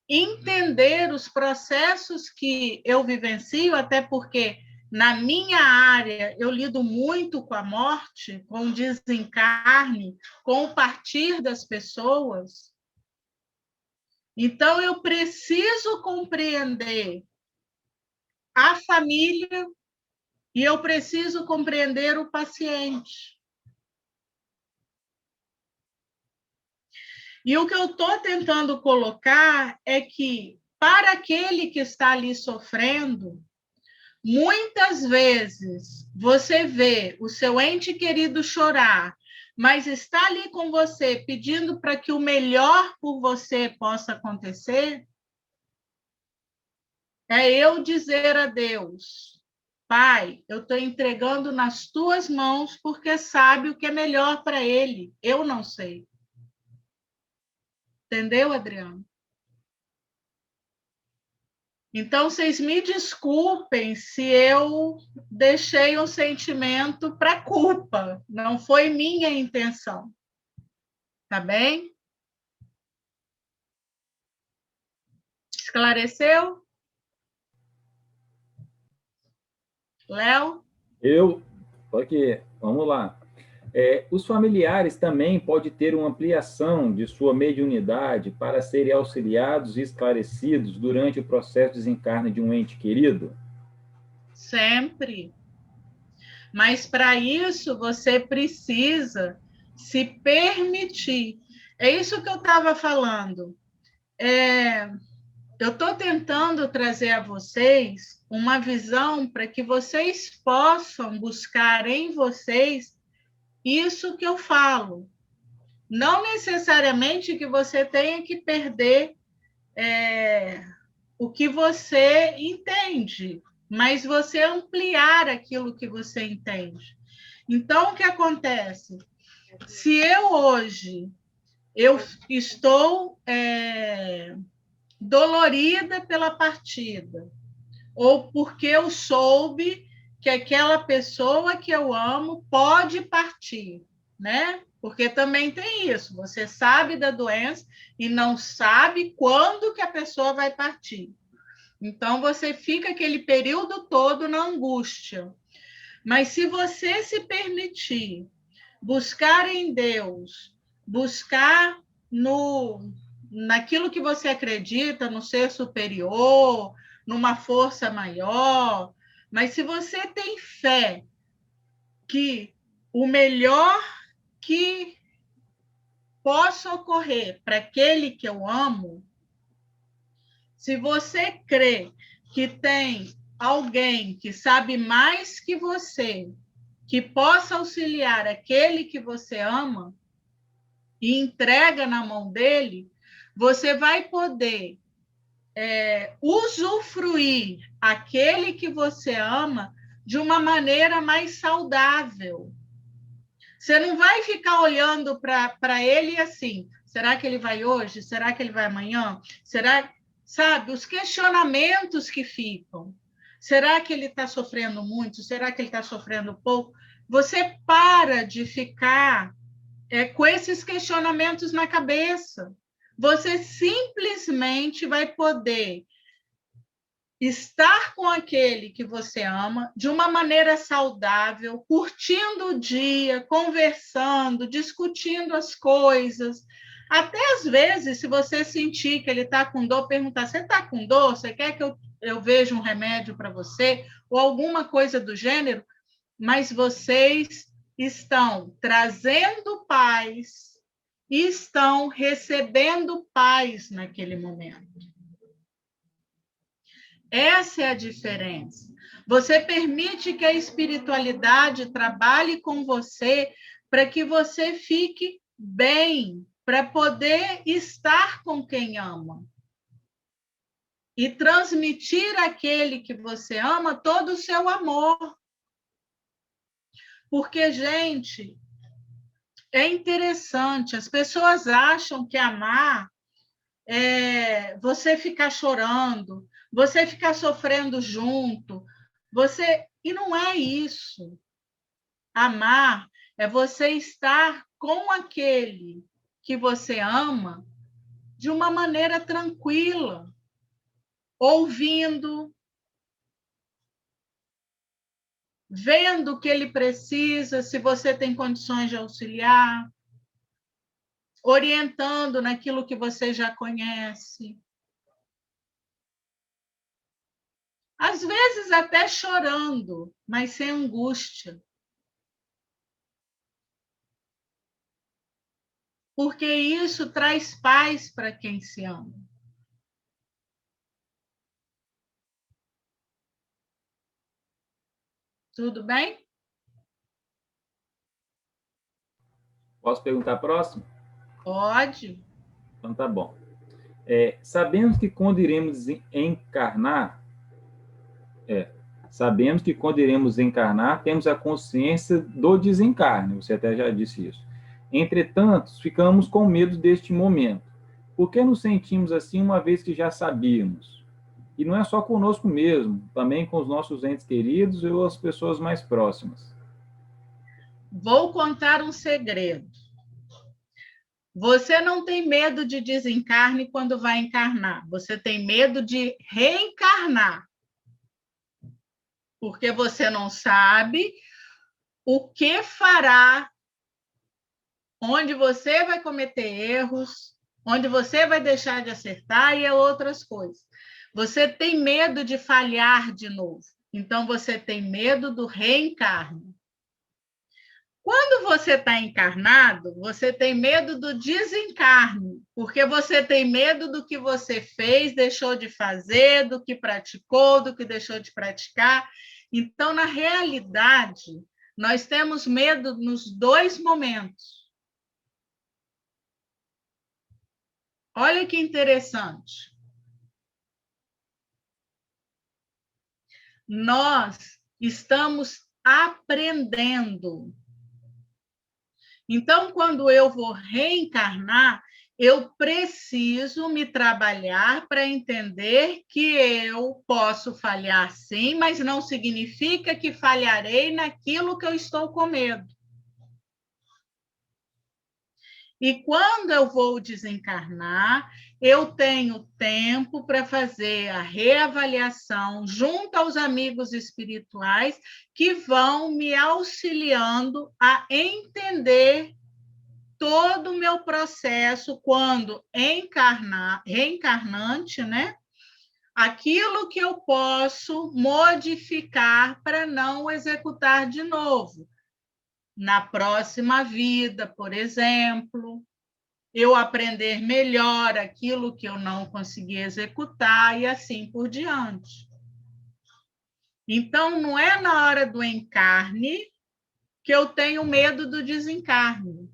entender os processos que eu vivencio, até porque na minha área eu lido muito com a morte, com o desencarne, com o partir das pessoas. Então, eu preciso compreender a família e eu preciso compreender o paciente. E o que eu estou tentando colocar é que, para aquele que está ali sofrendo, muitas vezes você vê o seu ente querido chorar, mas está ali com você pedindo para que o melhor por você possa acontecer, é eu dizer a Deus: Pai, eu estou entregando nas tuas mãos porque sabe o que é melhor para ele. Eu não sei. Entendeu, Adriano? Então, vocês me desculpem se eu deixei um sentimento para culpa. Não foi minha intenção. Tá bem? Esclareceu? Léo? Eu, aqui, vamos lá. Os familiares também podem ter uma ampliação de sua mediunidade para serem auxiliados e esclarecidos durante o processo de desencarne de um ente querido? Sempre. Mas para isso você precisa se permitir. É isso que eu estava falando. Eu estou tentando trazer a vocês uma visão para que vocês possam buscar em vocês isso que eu falo. Não necessariamente que você tenha que perder o que você entende, mas você ampliar aquilo que você entende. Então, o que acontece? Se eu hoje estou dolorida pela partida, ou porque eu soube que aquela pessoa que eu amo pode partir, né? Porque também tem isso, você sabe da doença e não sabe quando que a pessoa vai partir. Então, você fica aquele período todo na angústia. Mas se você se permitir buscar em Deus, buscar naquilo que você acredita, no ser superior, numa força maior, mas se você tem fé que o melhor que possa ocorrer para aquele que eu amo, se você crê que tem alguém que sabe mais que você, que possa auxiliar aquele que você ama, e entrega na mão dele, você vai poder usufruir aquele que você ama de uma maneira mais saudável. Você não vai ficar olhando para ele assim, será que ele vai hoje? Será que ele vai amanhã? Será, sabe, os questionamentos que ficam. Será que ele está sofrendo muito? Será que ele está sofrendo pouco? Você para de ficar com esses questionamentos na cabeça. Você simplesmente vai poder estar com aquele que você ama de uma maneira saudável, curtindo o dia, conversando, discutindo as coisas. Até às vezes, se você sentir que ele está com dor, perguntar: você está com dor? Você quer que eu veja um remédio para você? Ou alguma coisa do gênero? Mas vocês estão trazendo paz e estão recebendo paz naquele momento. Essa é a diferença. Você permite que a espiritualidade trabalhe com você para que você fique bem, para poder estar com quem ama. E transmitir àquele que você ama todo o seu amor. Porque, gente, é interessante, as pessoas acham que amar é você ficar chorando, você ficar sofrendo junto, e não é isso. Amar é você estar com aquele que você ama de uma maneira tranquila, ouvindo, vendo o que ele precisa, se você tem condições de auxiliar, orientando naquilo que você já conhece. Às vezes até chorando, mas sem angústia. Porque isso traz paz para quem se ama. Tudo bem? Posso perguntar próximo? Pode. Então tá bom. Sabemos que quando iremos encarnar, temos a consciência do desencarne, você até já disse isso. Entretanto, ficamos com medo deste momento. Por que nos sentimos assim uma vez que já sabíamos? E não é só conosco mesmo, também com os nossos entes queridos ou as pessoas mais próximas. Vou contar um segredo. Você não tem medo de desencarne quando vai encarnar. Você tem medo de reencarnar. Porque você não sabe o que fará, onde você vai cometer erros, onde você vai deixar de acertar e outras coisas. Você tem medo de falhar de novo. Então, você tem medo do reencarne. Quando você está encarnado, você tem medo do desencarne, porque você tem medo do que você fez, deixou de fazer, do que praticou, do que deixou de praticar. Então, na realidade, nós temos medo nos dois momentos. Olha que interessante. Nós estamos aprendendo. Então, quando eu vou reencarnar, eu preciso me trabalhar para entender que eu posso falhar sim, mas não significa que falharei naquilo que eu estou com medo. E quando eu vou desencarnar, eu tenho tempo para fazer a reavaliação junto aos amigos espirituais que vão me auxiliando a entender todo o meu processo quando reencarnante, né? Aquilo que eu posso modificar para não executar de novo. Na próxima vida, por exemplo, eu aprender melhor aquilo que eu não consegui executar e assim por diante. Então, não é na hora do encarne que eu tenho medo do desencarne.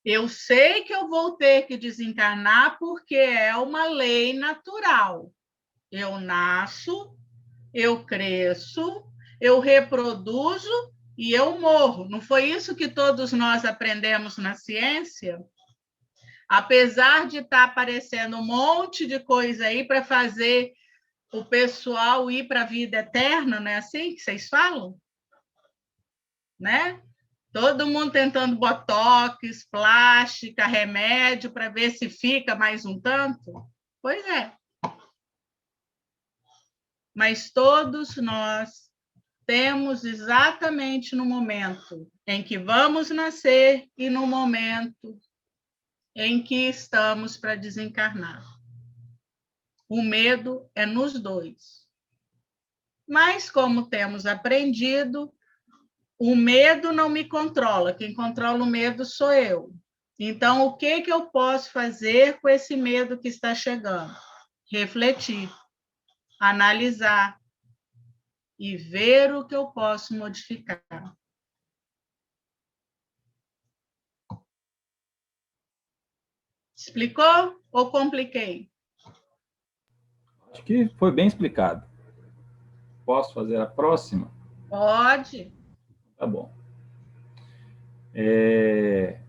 Eu sei que eu vou ter que desencarnar porque é uma lei natural. Eu nasço, eu cresço, eu reproduzo e eu morro. Não foi isso que todos nós aprendemos na ciência? Apesar de estar aparecendo um monte de coisa aí para fazer o pessoal ir para a vida eterna, não é assim que vocês falam? Né? Todo mundo tentando botox, plástica, remédio para ver se fica mais um tanto. Pois é. Mas todos nós temos exatamente no momento em que vamos nascer e no momento em que estamos para desencarnar. O medo é nos dois. Mas, como temos aprendido, o medo não me controla. Quem controla o medo sou eu. Então, o que eu posso fazer com esse medo que está chegando? Refletir, analisar e ver o que eu posso modificar. Explicou ou compliquei? Acho que foi bem explicado. Posso fazer a próxima? Pode. Tá bom.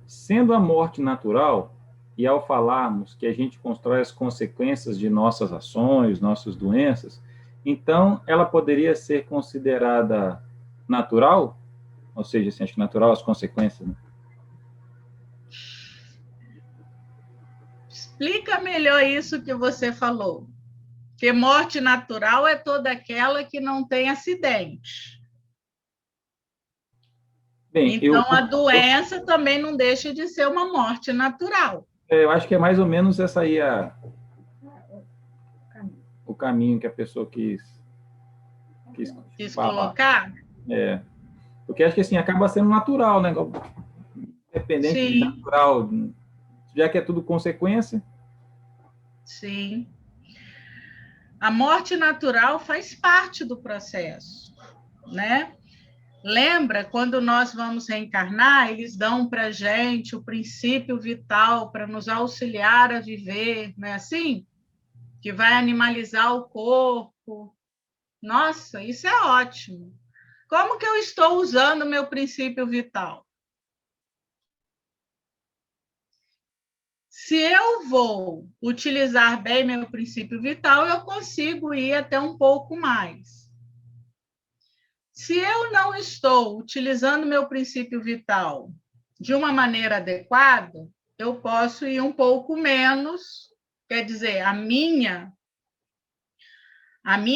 Sendo a morte natural, e ao falarmos que a gente constrói as consequências de nossas ações, nossas doenças, então ela poderia ser considerada natural? Ou seja, assim, acho que natural as consequências, né? Explica melhor isso que você falou. Porque morte natural é toda aquela que não tem acidente. Bem, então, a doença também não deixa de ser uma morte natural. Eu acho que é mais ou menos essa aí o caminho que a pessoa quis colocar. Porque acho que assim acaba sendo natural, né? Independente de natural, já que é tudo consequência. Sim. A morte natural faz parte do processo, né? Lembra, quando nós vamos reencarnar, eles dão para a gente o princípio vital para nos auxiliar a viver, não é assim? Que vai animalizar o corpo. Nossa, isso é ótimo. Como que eu estou usando o meu princípio vital? Se eu vou utilizar bem meu princípio vital, eu consigo ir até um pouco mais. Se eu não estou utilizando meu princípio vital de uma maneira adequada, eu posso ir um pouco menos, quer dizer, a minha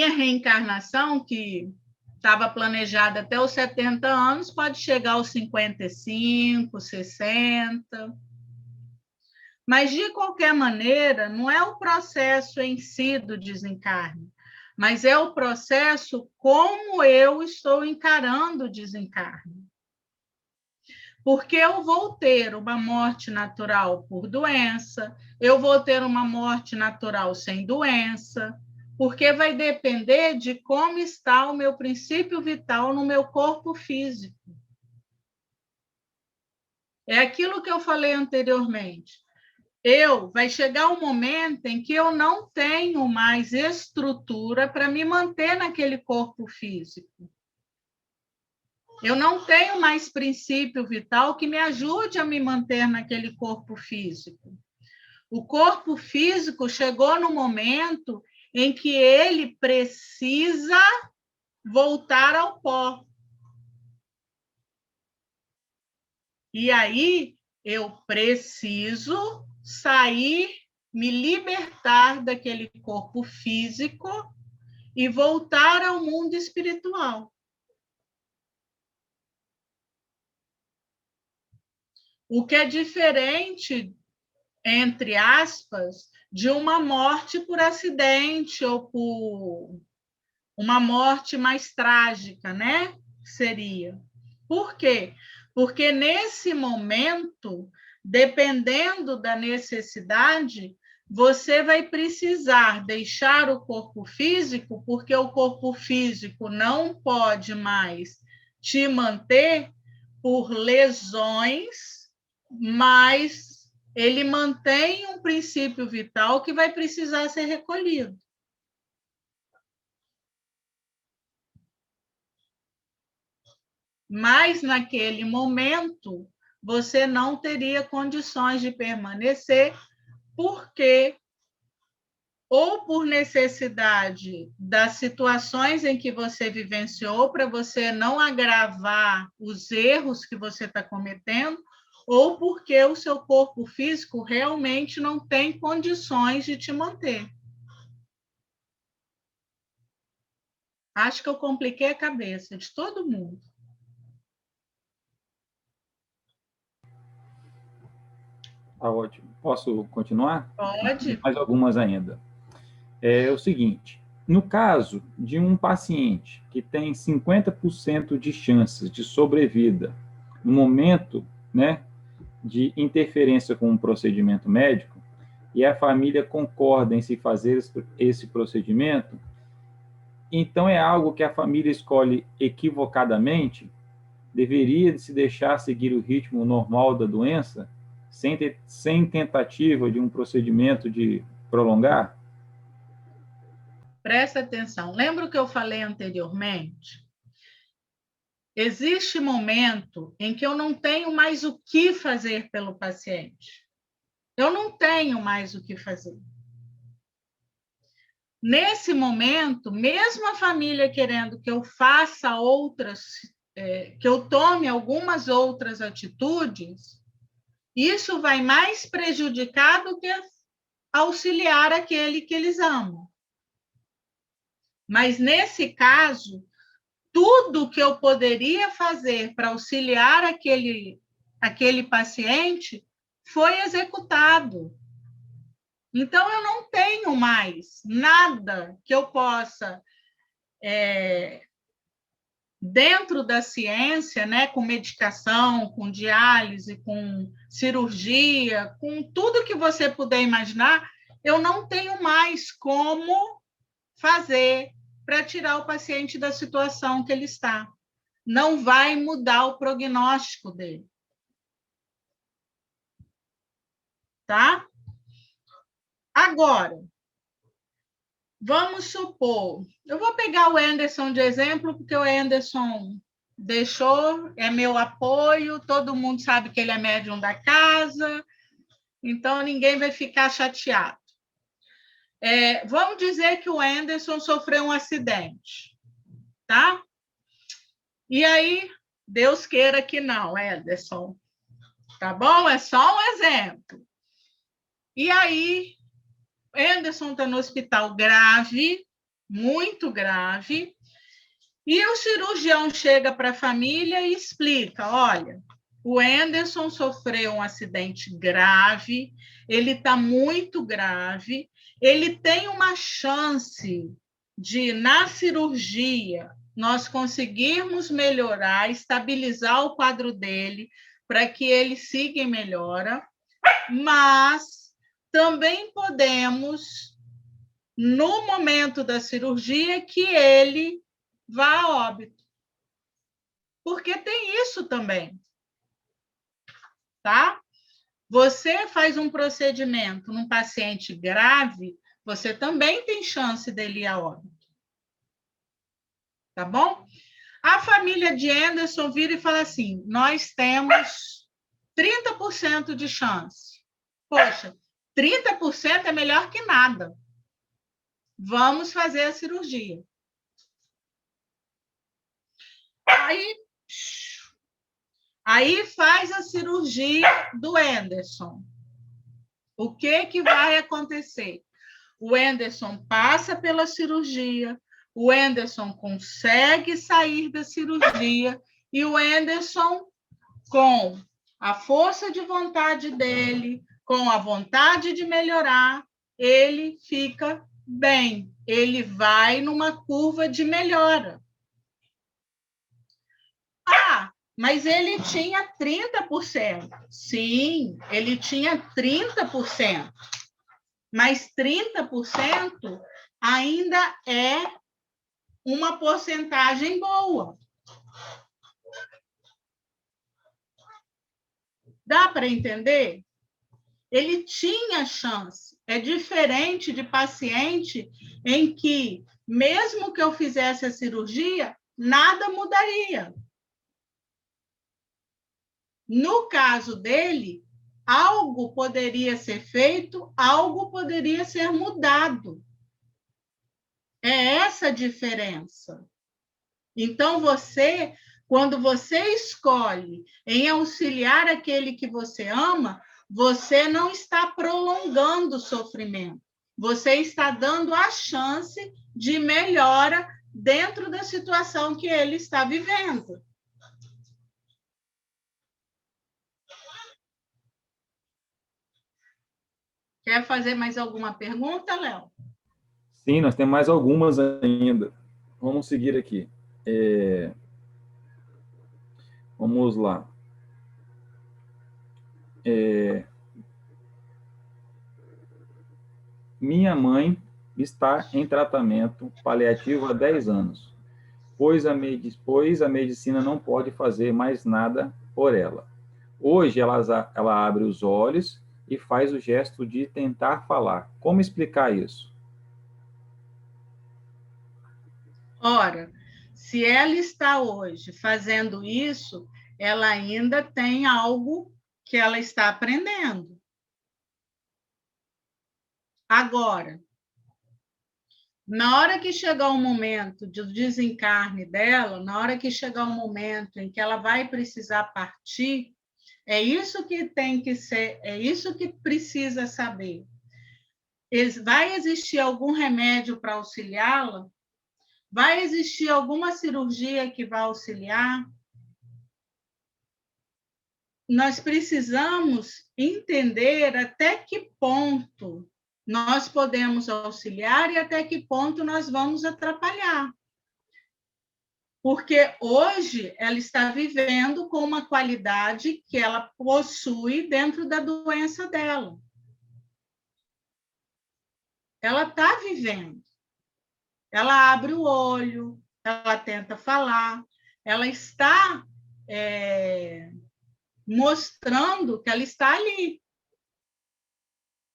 reencarnação, que estava planejada até os 70 anos, pode chegar aos 55, 60. Mas, de qualquer maneira, não é o processo em si do desencarne, mas é o processo como eu estou encarando o desencarne. Porque eu vou ter uma morte natural por doença, eu vou ter uma morte natural sem doença, porque vai depender de como está o meu princípio vital no meu corpo físico. É aquilo que eu falei anteriormente. Vai chegar um momento em que eu não tenho mais estrutura para me manter naquele corpo físico. Eu não tenho mais princípio vital que me ajude a me manter naquele corpo físico. O corpo físico chegou no momento em que ele precisa voltar ao pó. E aí eu preciso sair, me libertar daquele corpo físico e voltar ao mundo espiritual. O que é diferente, entre aspas, de uma morte por acidente ou por uma morte mais trágica, né? Seria. Por quê? Porque nesse momento, dependendo da necessidade, você vai precisar deixar o corpo físico, porque o corpo físico não pode mais te manter por lesões mas ele mantém um princípio vital que vai precisar ser recolhido. Mas, naquele momento, você não teria condições de permanecer, porque ou por necessidade das situações em que você vivenciou, para você não agravar os erros que você está cometendo, ou porque o seu corpo físico realmente não tem condições de te manter. Acho que eu compliquei a cabeça de todo mundo. Tá ótimo. Posso continuar? Pode. Mais algumas ainda. É o seguinte, no caso de um paciente que tem 50% de chances de sobrevida no momento, né, de interferência com um procedimento médico, e a família concorda em se fazer esse procedimento, então é algo que a família escolhe equivocadamente, deveria se deixar seguir o ritmo normal da doença, sem tentativa de um procedimento de prolongar? Presta atenção. Lembra o que eu falei anteriormente? Existe momento em que eu não tenho mais o que fazer pelo paciente. Eu não tenho mais o que fazer. Nesse momento, mesmo a família querendo que eu faça que eu tome algumas outras atitudes, isso vai mais prejudicar do que auxiliar aquele que eles amam. Mas, nesse caso, tudo que eu poderia fazer para auxiliar aquele paciente foi executado. Então, eu não tenho mais nada que eu possa, dentro da ciência, né, com medicação, com diálise, com cirurgia, com tudo que você puder imaginar, eu não tenho mais como fazer para tirar o paciente da situação que ele está. Não vai mudar o prognóstico dele. Tá? Agora, vamos supor, eu vou pegar o Anderson de exemplo, porque o Anderson deixou, é meu apoio, todo mundo sabe que ele é médium da casa, então ninguém vai ficar chateado. Vamos dizer que o Anderson sofreu um acidente, tá? E aí, Deus queira que não, Anderson. Tá bom? É só um exemplo. E aí, Anderson está no hospital grave, muito grave, e o cirurgião chega para a família e explica: olha, o Anderson sofreu um acidente grave, ele está muito grave, ele tem uma chance de, na cirurgia, nós conseguirmos melhorar, estabilizar o quadro dele, para que ele siga e melhora, mas também podemos, no momento da cirurgia, que ele vá a óbito. Porque tem isso também. Tá? Você faz um procedimento num paciente grave, você também tem chance dele ir a óbito. Tá bom? A família de Anderson vira e fala assim: nós temos 30% de chance. Poxa, 30% é melhor que nada. Vamos fazer a cirurgia. Aí faz a cirurgia do Anderson. O que vai acontecer? O Anderson passa pela cirurgia, o Anderson consegue sair da cirurgia e o Anderson, com a força de vontade dele, com a vontade de melhorar, ele fica bem, ele vai numa curva de melhora. Mas ele tinha 30%. Sim, ele tinha 30%. Mas 30% ainda é uma porcentagem boa. Dá para entender? Ele tinha chance. É diferente de paciente em que, mesmo que eu fizesse a cirurgia, nada mudaria. No caso dele, algo poderia ser feito, algo poderia ser mudado. É essa a diferença. Então, quando você escolhe em auxiliar aquele que você ama, você não está prolongando o sofrimento. Você está dando a chance de melhora dentro da situação que ele está vivendo. Quer fazer mais alguma pergunta, Léo? Sim, nós temos mais algumas ainda. Vamos seguir aqui. Vamos lá. Minha mãe está em tratamento paliativo há 10 anos, pois a medicina não pode fazer mais nada por ela. Hoje ela abre os olhos e faz o gesto de tentar falar. Como explicar isso? Ora, se ela está hoje fazendo isso, ela ainda tem algo que ela está aprendendo. Agora, na hora que chegar o momento do desencarne dela, na hora que chegar o momento em que ela vai precisar partir, é isso que tem que ser, é isso que precisa saber. Vai existir algum remédio para auxiliá-la? Vai existir alguma cirurgia que vai auxiliar? Nós precisamos entender até que ponto nós podemos auxiliar e até que ponto nós vamos atrapalhar. Porque hoje ela está vivendo com uma qualidade que ela possui dentro da doença dela. Ela está vivendo. Ela abre o olho, ela tenta falar, ela está mostrando que ela está ali.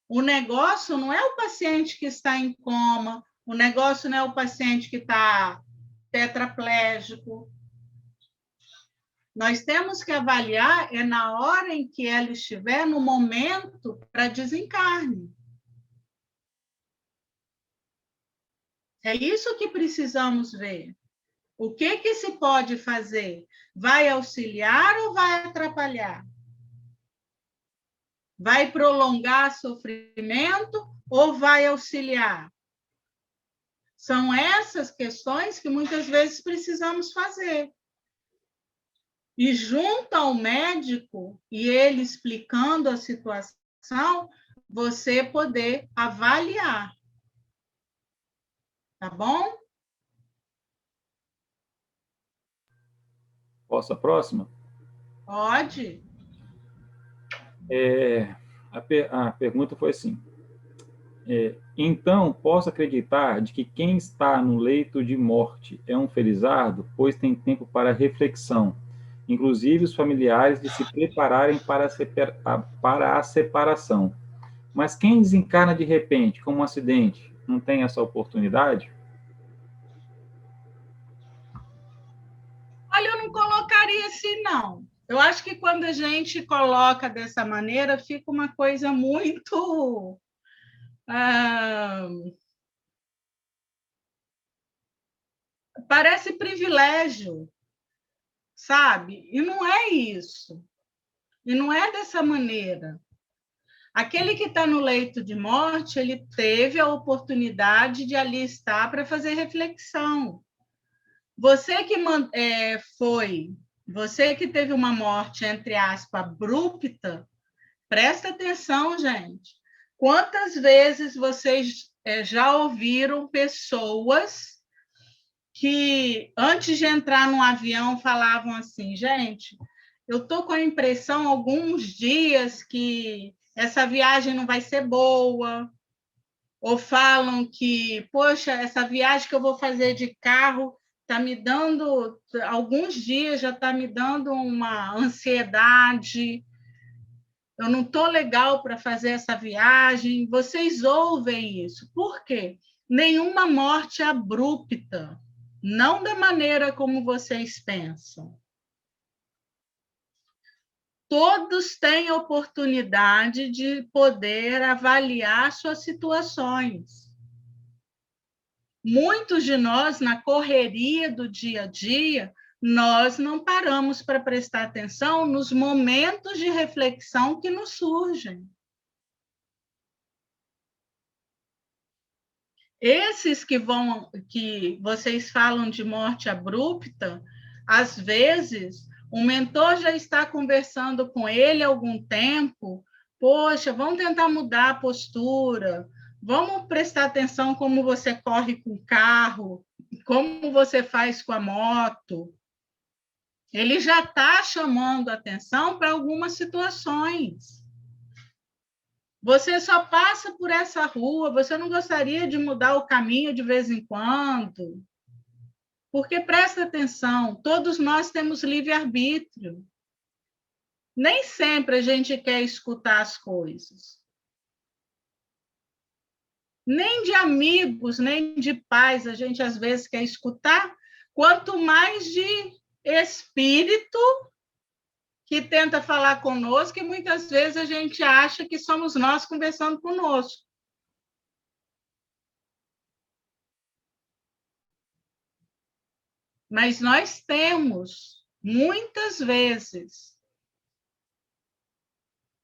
O negócio não é o paciente que está em coma, o negócio não é o paciente que está tetraplégico. Nós temos que avaliar na hora em que ela estiver no momento para desencarne. É isso que precisamos ver. O que se pode fazer? Vai auxiliar ou vai atrapalhar? Vai prolongar sofrimento ou vai auxiliar? São essas questões que muitas vezes precisamos fazer. E junto ao médico, e ele explicando a situação, você poder avaliar. Tá bom? Posso a próxima? Pode. A pergunta foi assim. Então, posso acreditar de que quem está no leito de morte é um felizardo, pois tem tempo para reflexão, inclusive os familiares de se prepararem para a separação. Mas quem desencarna de repente, como um acidente, não tem essa oportunidade? Olha, eu não colocaria assim, não. Eu acho que quando a gente coloca dessa maneira, fica uma coisa muito... parece privilégio, sabe? E não é isso. E não é dessa maneira. Aquele que está no leito de morte, ele teve a oportunidade de ali estar para fazer reflexão. Você que você que teve uma morte, entre aspas, abrupta, presta atenção, gente. Quantas vezes vocês já ouviram pessoas que, antes de entrar no avião, falavam assim, gente, eu estou com a impressão, alguns dias, que essa viagem não vai ser boa, ou falam que, poxa, essa viagem que eu vou fazer de carro está me dando, alguns dias já está me dando uma ansiedade. eu não estou legal para fazer essa viagem. Vocês ouvem isso. Por quê? Nenhuma morte abrupta, não da maneira como vocês pensam. Todos têm oportunidade de poder avaliar suas situações. Muitos de nós, na correria do dia a dia, nós não paramos para prestar atenção nos momentos de reflexão que nos surgem. Esses que vocês falam de morte abrupta, às vezes o mentor já está conversando com ele há algum tempo. Poxa, vamos tentar mudar a postura, vamos prestar atenção como você corre com o carro, como você faz com a moto. Ele já está chamando atenção para algumas situações. Você só passa por essa rua, você não gostaria de mudar o caminho de vez em quando? Porque, presta atenção, todos nós temos livre-arbítrio. Nem sempre a gente quer escutar as coisas. Nem de amigos, nem de pais a gente, às vezes, quer escutar, quanto mais de espírito que tenta falar conosco, e muitas vezes a gente acha que somos nós conversando conosco. Mas nós temos, muitas vezes,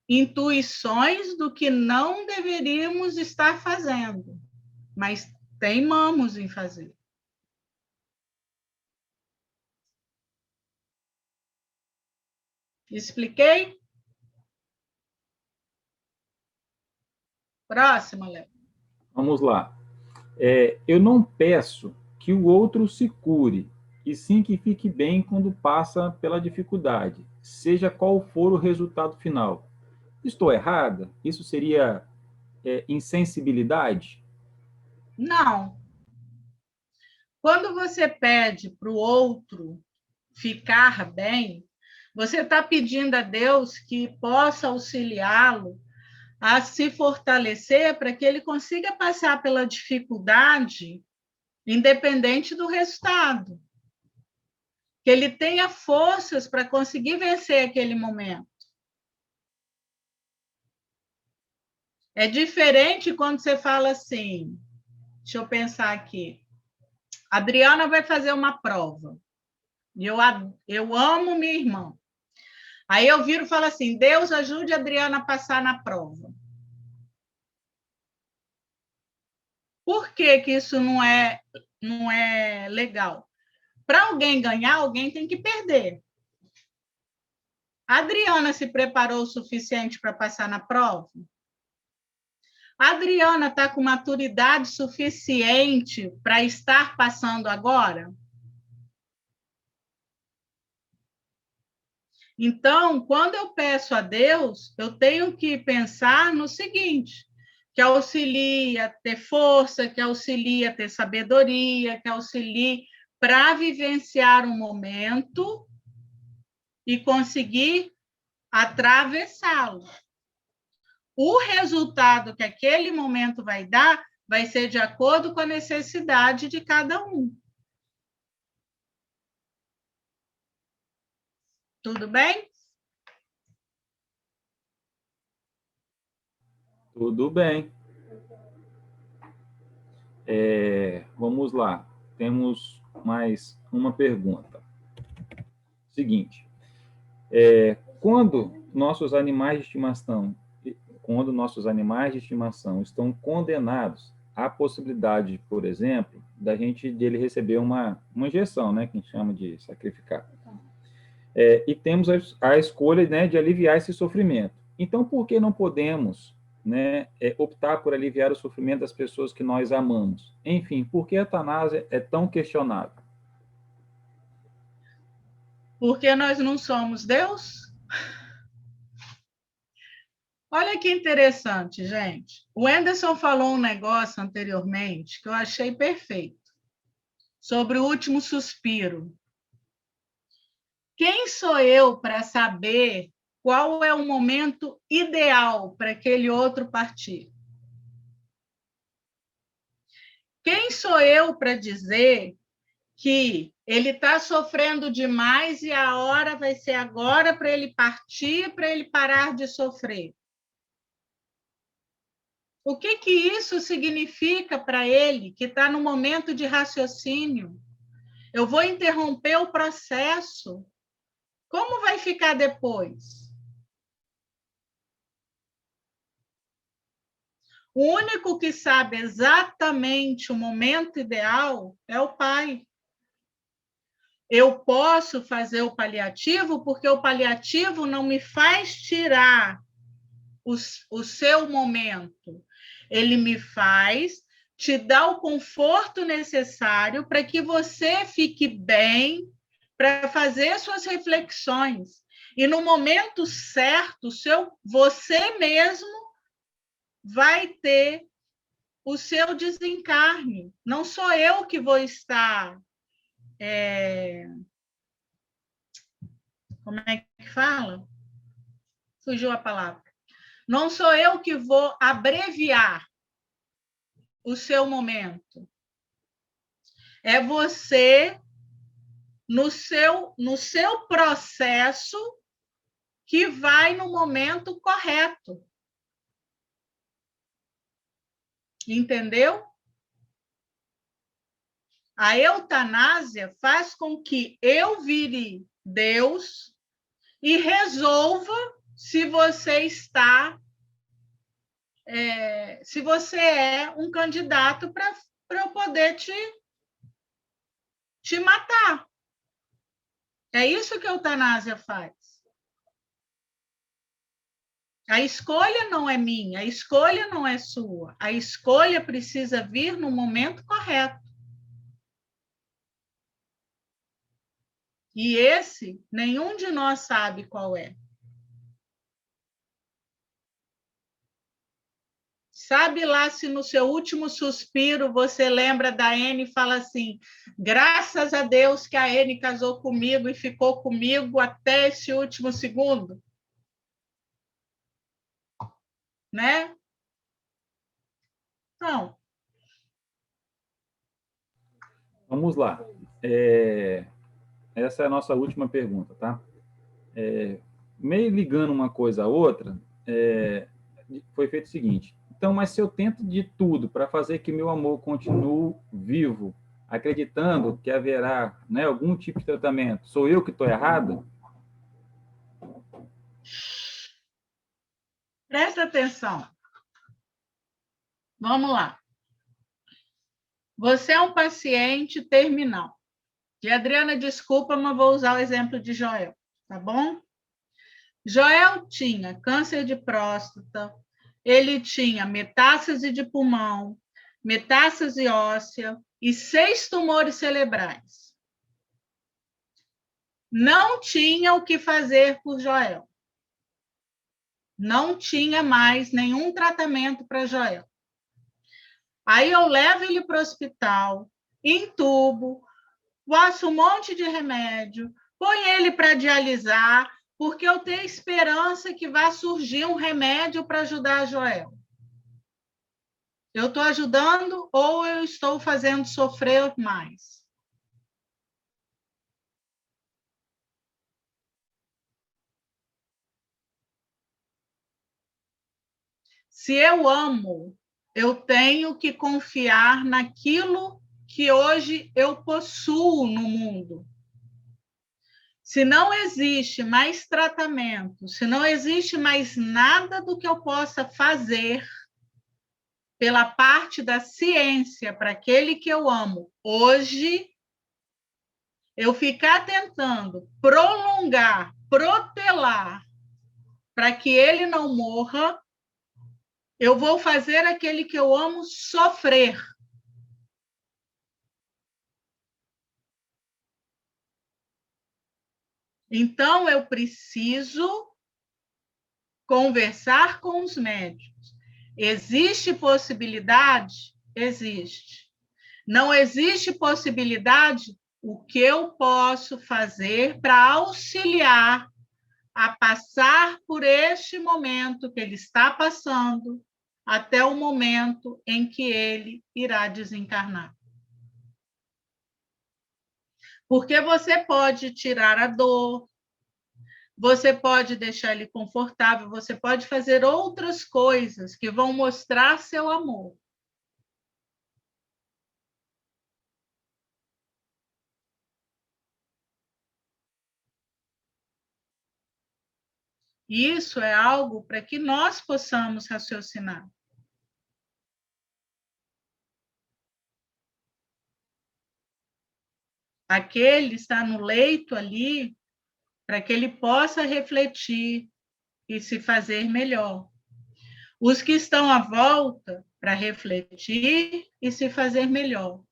intuições do que não deveríamos estar fazendo, mas teimamos em fazer. Expliquei? Próxima, Léo. Vamos lá. Eu não peço que o outro se cure, e sim que fique bem quando passa pela dificuldade, seja qual for o resultado final. Estou errada? Isso seria insensibilidade? Não. Quando você pede para o outro ficar bem, você está pedindo a Deus que possa auxiliá-lo a se fortalecer para que ele consiga passar pela dificuldade, independente do resultado. Que ele tenha forças para conseguir vencer aquele momento. É diferente quando você fala assim, deixa eu pensar aqui, a Adriana vai fazer uma prova, e eu amo minha irmã. Aí eu viro e falo assim, Deus ajude a Adriana a passar na prova. Por que que isso não é legal? Para alguém ganhar, alguém tem que perder. A Adriana se preparou o suficiente para passar na prova? A Adriana está com maturidade suficiente para estar passando agora? Então, quando eu peço a Deus, eu tenho que pensar no seguinte, que auxilie a ter força, que auxilie a ter sabedoria, que auxilie para vivenciar um momento e conseguir atravessá-lo. O resultado que aquele momento vai dar vai ser de acordo com a necessidade de cada um. Tudo bem? Tudo bem. Vamos lá. Temos mais uma pergunta. Seguinte. Quando nossos animais de estimação estão condenados à possibilidade, por exemplo, dele receber uma injeção, né, que a gente chama de sacrificar. E temos a escolha, né, de aliviar esse sofrimento. Então, por que não podemos, né, optar por aliviar o sofrimento das pessoas que nós amamos? Enfim, por que a eutanásia é tão questionável? Porque nós não somos Deus? Olha que interessante, gente. O Anderson falou um negócio anteriormente que eu achei perfeito, sobre o último suspiro. Quem sou eu para saber qual é o momento ideal para aquele outro partir? Quem sou eu para dizer que ele está sofrendo demais e a hora vai ser agora para ele partir, para ele parar de sofrer? O que que isso significa para ele, que está no momento de raciocínio? Eu vou interromper o processo. Como vai ficar depois? O único que sabe exatamente o momento ideal é o pai. Eu posso fazer o paliativo porque o paliativo não me faz tirar o seu momento. Ele me faz te dar o conforto necessário para que você fique bem, para fazer suas reflexões. E no momento certo, você mesmo vai ter o seu desencarne. Não sou eu que vou estar... Como é que fala? Fugiu a palavra. Não sou eu que vou abreviar o seu momento. É você, no seu processo, que vai no momento correto. Entendeu? A eutanásia faz com que eu vire Deus e resolva se você está... se você é um candidato para eu poder te matar. É isso que a eutanásia faz. A escolha não é minha, a escolha não é sua. A escolha precisa vir no momento correto. E esse, nenhum de nós sabe qual é. Sabe lá se no seu último suspiro você lembra da N e fala assim: graças a Deus que a N casou comigo e ficou comigo até esse último segundo? Né? Então. Vamos lá. Essa é a nossa última pergunta, tá? Meio ligando uma coisa a outra, foi feito o seguinte: então, mas se eu tento de tudo para fazer que meu amor continue vivo, acreditando que haverá, né, algum tipo de tratamento, sou eu que estou errado? Presta atenção. Vamos lá. Você é um paciente terminal. E Adriana, desculpa, mas vou usar o exemplo de Joel, tá bom? Joel tinha câncer de próstata, ele tinha metástase de pulmão, metástase óssea e 6 tumores cerebrais. Não tinha o que fazer por Joel. Não tinha mais nenhum tratamento para Joel. Aí eu levo ele para o hospital, entubo, passo um monte de remédio, põe ele para dialisar, porque eu tenho esperança que vai surgir um remédio para ajudar a Joel. Eu estou ajudando ou eu estou fazendo sofrer mais? Se eu amo, eu tenho que confiar naquilo que hoje eu possuo no mundo. Se não existe mais tratamento, se não existe mais nada do que eu possa fazer pela parte da ciência para aquele que eu amo hoje, eu ficar tentando prolongar, protelar para que ele não morra, eu vou fazer aquele que eu amo sofrer. Então, eu preciso conversar com os médicos. Existe possibilidade? Existe. Não existe possibilidade? O que eu posso fazer para auxiliar a passar por este momento que ele está passando, até o momento em que ele irá desencarnar. Porque você pode tirar a dor, você pode deixar ele confortável, você pode fazer outras coisas que vão mostrar seu amor. Isso é algo para que nós possamos raciocinar. Aquele está no leito ali para que ele possa refletir e se fazer melhor. Os que estão à volta para refletir e se fazer melhor.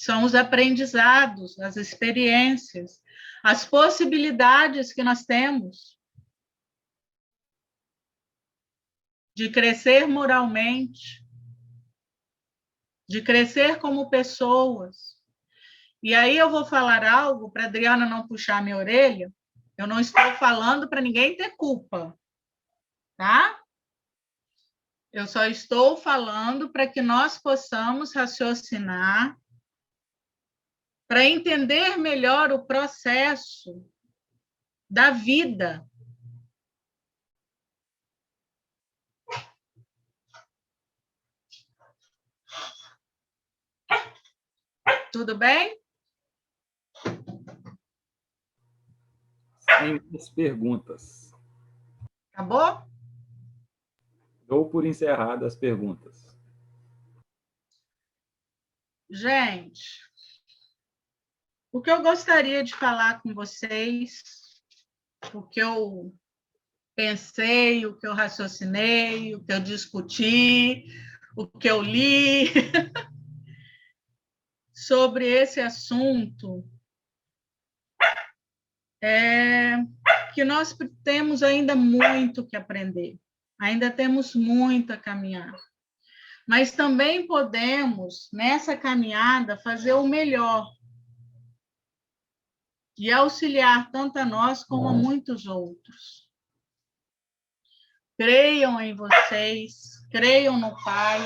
São os aprendizados, as experiências, as possibilidades que nós temos de crescer moralmente, de crescer como pessoas. E aí eu vou falar algo para a Adriana não puxar minha orelha. Eu não estou falando para ninguém ter culpa, tá? Eu só estou falando para que nós possamos raciocinar, para entender melhor o processo da vida. Tudo bem? Sem mais perguntas. Acabou? Dou por encerradas as perguntas. Gente, o que eu gostaria de falar com vocês, o que eu pensei, o que eu raciocinei, o que eu discuti, o que eu li sobre esse assunto, é que nós temos ainda muito que aprender, ainda temos muito a caminhar. Mas também podemos, nessa caminhada, fazer o melhor e auxiliar tanto a nós como a muitos outros. Creiam em vocês, creiam no Pai.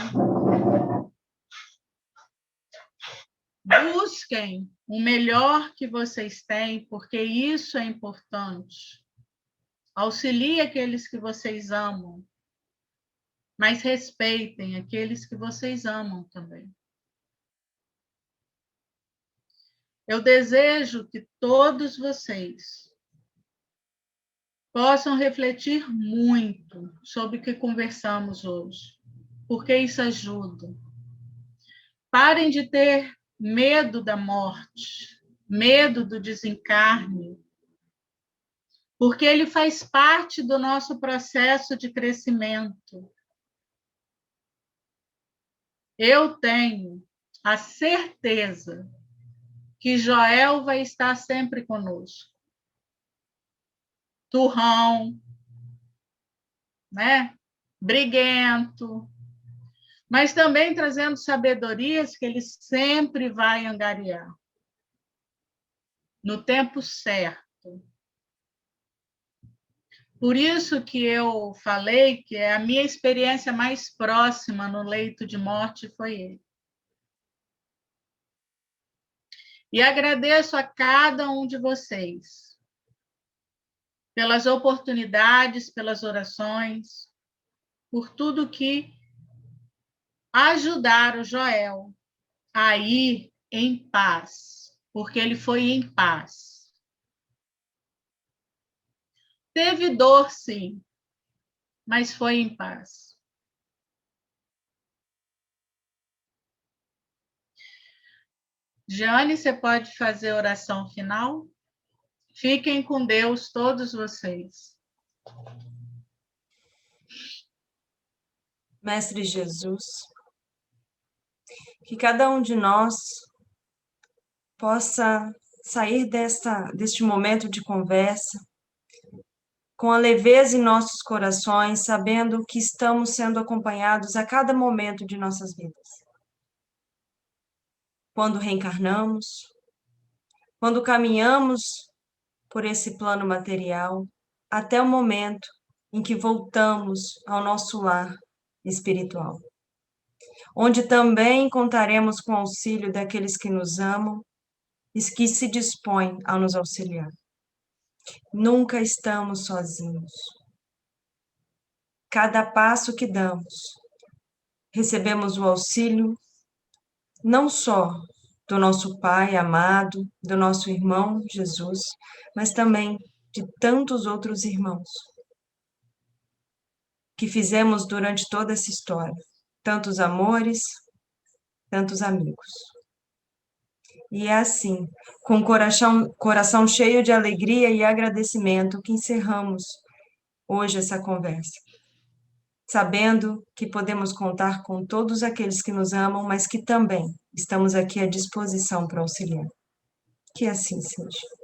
Busquem o melhor que vocês têm, porque isso é importante. Auxilie aqueles que vocês amam, mas respeitem aqueles que vocês amam também. Eu desejo que todos vocês possam refletir muito sobre o que conversamos hoje, porque isso ajuda. Parem de ter medo da morte, medo do desencarne, porque ele faz parte do nosso processo de crescimento. Eu tenho a certeza que Joel vai estar sempre conosco. Turrão, né? Briguento, mas também trazendo sabedorias que ele sempre vai angariar, no tempo certo. Por isso que eu falei que a minha experiência mais próxima no leito de morte foi ele. E agradeço a cada um de vocês pelas oportunidades, pelas orações, por tudo que ajudaram o Joel a ir em paz, porque ele foi em paz. Teve dor, sim, mas foi em paz. Jane, você pode fazer a oração final? Fiquem com Deus, todos vocês. Mestre Jesus, que cada um de nós possa sair deste momento de conversa com a leveza em nossos corações, sabendo que estamos sendo acompanhados a cada momento de nossas vidas. quando reencarnamos, quando caminhamos por esse plano material, até o momento em que voltamos ao nosso lar espiritual, onde também contaremos com o auxílio daqueles que nos amam e que se dispõem a nos auxiliar. Nunca estamos sozinhos. Cada passo que damos, recebemos o auxílio não só do nosso Pai amado, do nosso irmão Jesus, mas também de tantos outros irmãos que fizemos durante toda essa história, tantos amores, tantos amigos. E é assim, com o coração cheio de alegria e agradecimento, que encerramos hoje essa conversa, sabendo que podemos contar com todos aqueles que nos amam, mas que também estamos aqui à disposição para auxiliar. Que assim seja.